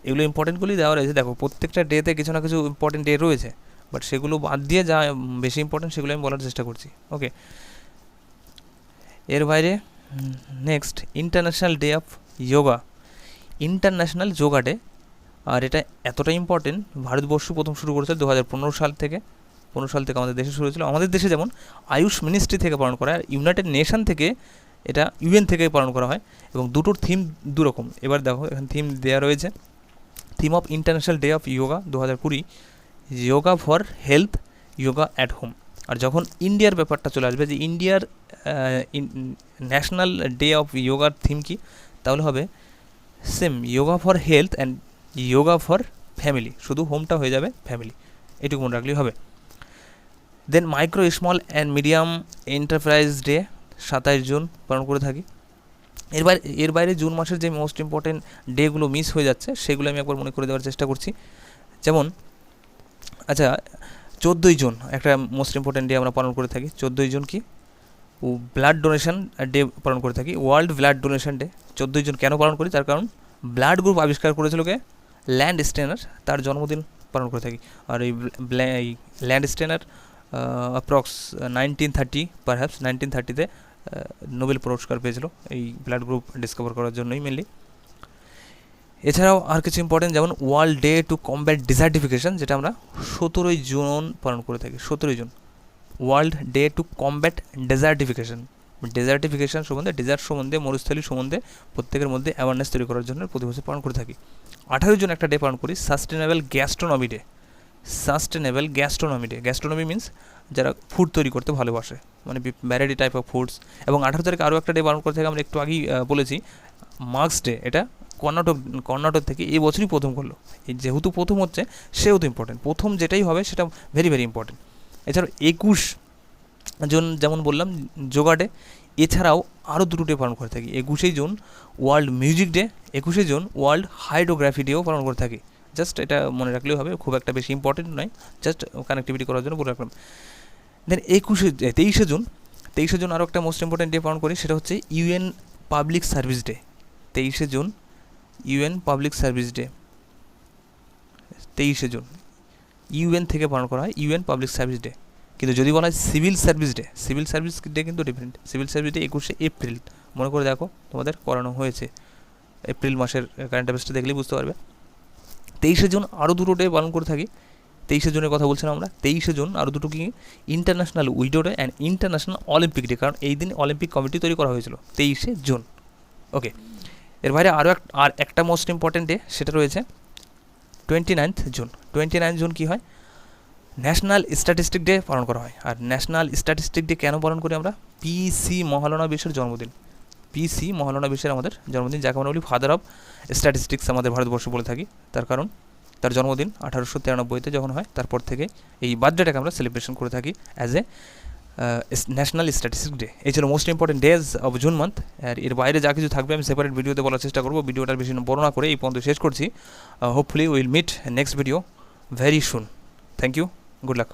S1: এগুলো ইম্পর্টেন্টগুলি দেওয়া রয়েছে। দেখো প্রত্যেকটা ডেতে কিছু না কিছু ইম্পর্টেন্ট ডে রয়েছে, বাট সেগুলো বাদ দিয়ে যা বেশি ইম্পর্টেন্ট সেগুলো আমি বলার চেষ্টা করছি। ওকে, এর বাইরে next international day of yoga, international yoga day. আর এটা এতটা ইম্পর্টেন্ট, ভারতবর্ষ প্রথম শুরু করেছে 2015 সাল থেকে। 15 সাল থেকে আমাদের দেশে শুরু হয়েছিল। আমাদের দেশে যেমন আয়ুষ মিনিস্ট্রি থেকে পালন করা হয়, আর ইউনাইটেড নেশন থেকে, এটা ইউএন থেকে পালন করা হয়, এবং দুটোর থিম দুরকম। এবার দেখো এখানে থিম দেওয়া রয়েছে, theme of international day of yoga 2020, yoga for health, yoga at home. আর যখন ইন্ডিয়ার ব্যাপারটা চলে আসবে, যে ইন্ডিয়ার ন্যাশনাল ডে অফ যোগার থিম কি, তাহলে হবে same, yoga for health and yoga for family, শুধু হোমটা হয়ে যাবে ফ্যামিলি, এটুকু মনে রাখলেই হবে। Then micro small and medium enterprise day 27 June পালন করে থাকি। এর বাইরে জুন মাসের যে মোস্ট ইম্পর্টেন্ট ডেগুলো মিস হয়ে যাচ্ছে, সেগুলো আমি একবার মনে করে দেওয়ার চেষ্টা করছি। যেমন আচ্ছা, 14ই জুন একটা মোস্ট ইম্পর্টেন্ট ডে আমরা পালন করে থাকি। 14ই জুন কি? ব্লাড ডোনেশন ডে পালন করে থাকি, ওয়ার্ল্ড ব্লাড ডোনেশন ডে। 14ই জুন কেন পালন করি? তার কারণ ব্লাড গ্রুপ আবিষ্কার করেছিল কে? ল্যান্ড স্টেনার, তার জন্মদিন পালন করে থাকি। আর এই ল্যান্ড স্টেনার অ্যাপ্রক্স 1930 পারহ্যাপস 1930-তে নোবেল পুরস্কার পেয়েছিল এই ব্লাড গ্রুপ ডিসকভার করার জন্যই মেনলি। এছাড়াও আর কিছু ইম্পর্টেন্ট, যেমন world day to combat desertification, যেটা আমরা 17ই জুন পালন করে থাকি। 17ই June world day to combat desertification. Desertification সম্বন্ধে, ডেজার্ট সম্বন্ধে, মরুস্থলী সম্বন্ধে প্রত্যেকের মধ্যে অ্যাওয়ারনেস তৈরি করার জন্য প্রতি বছর পালন করে থাকি। 18ই জুন একটা ডে পালন করি, sustainable gastronomy day. Sustainable gastronomy day, gastronomy means যারা ফুড তৈরি করতে ভালোবাসে, মানে ভ্যারাইটি টাইপ অফ ফুডস। এবং 18 তারিখে আরও একটা ডে পালন করে থাকি, আমরা একটু আগেই বলেছি, মার্কস ডে। এটা কর্ণাটক থেকে এই বছরই প্রথম করলো। এই যেহেতু প্রথম হচ্ছে সেহেতু ইম্পর্টেন্ট, প্রথম যেটাই হবে সেটা ভেরি ভেরি ইম্পর্টেন্ট। এছাড়াও 21 জুন যেমন বললাম যোগা ডে, এছাড়াও আরও দুটো ডে পালন করে থাকি। 21শে জুন ওয়ার্ল্ড মিউজিক ডে, 21শে জুন ওয়ার্ল্ড হাইড্রোগ্রাফি ডেও পালন করে থাকি। জাস্ট এটা মনে রাখলেও হবে, খুব একটা বেশি ইম্পর্টেন্ট নয়, জাস্ট কানেক্টিভিটি করার জন্য বলে রাখলাম। দেন 23শে জুন আরও একটা মোস্ট ইম্পর্টেন্ট ডে পালন করি, সেটা হচ্ছে ইউএন পাবলিক সার্ভিস ডে। 23শে June UN public service day, 23শে জুন ইউএন থেকে পালন করা হয় ইউএন পাবলিক সার্ভিস ডে। কিন্তু যদি বলা হয় civil service day, civil service day কিন্তু ডিফারেন্ট। সিভিল সার্ভিস ডে 21শে এপ্রিল, মনে করে দেখো তোমাদের করানো হয়েছে, এপ্রিল মাসের কারেন্ট অ্যাফেয়ার্সটা দেখলেই বুঝতে পারবে। 23শে জুন আরও দুটো ডে পালন করে থাকি। 23শে জুনের কথা বলছিলাম আমরা। 23শে জুন আরও দুটো কি? International widow day and international Olympic day, কারণ এই দিন অলিম্পিক কমিটি তৈরি করা হয়েছিল 23শে জুন। ওকে, এর বাইরে আর একটা মোস্ট ইম্পর্টেন্ট ডে, সেটা রয়েছে 29 জুন। 29 জুন কী হয়? ন্যাশনাল স্ট্যাটিস্টিক ডে পালন করা হয়। আর ন্যাশনাল স্ট্যাটিস্টিক ডে কেন পালন করি আমরা? পিসি মহালনা বিশ্বের জন্মদিন। পিসি মহালনা বিশ্বের আমাদের জন্মদিন, যাকে আমরা বলি ফাদার অফ স্ট্যাটিস্টিক্স আমাদের ভারতবর্ষ বলে থাকি। তার কারণ তার জন্মদিন 1893-তে যখন হয়, তারপর থেকে এই বার্থডেটাকে আমরা সেলিব্রেশন করে থাকি as a national statistic day. এই ছিল most important days of June month. আর এর বাইরে যা কিছু থাকবে আমি সেপারেট ভিডিওতে বলার চেষ্টা করবো। ভিডিওটার বেশি বড় না করে এই পর্যন্ত শেষ করছি। Hopefully will meet next video very soon. Thank you, good lakh.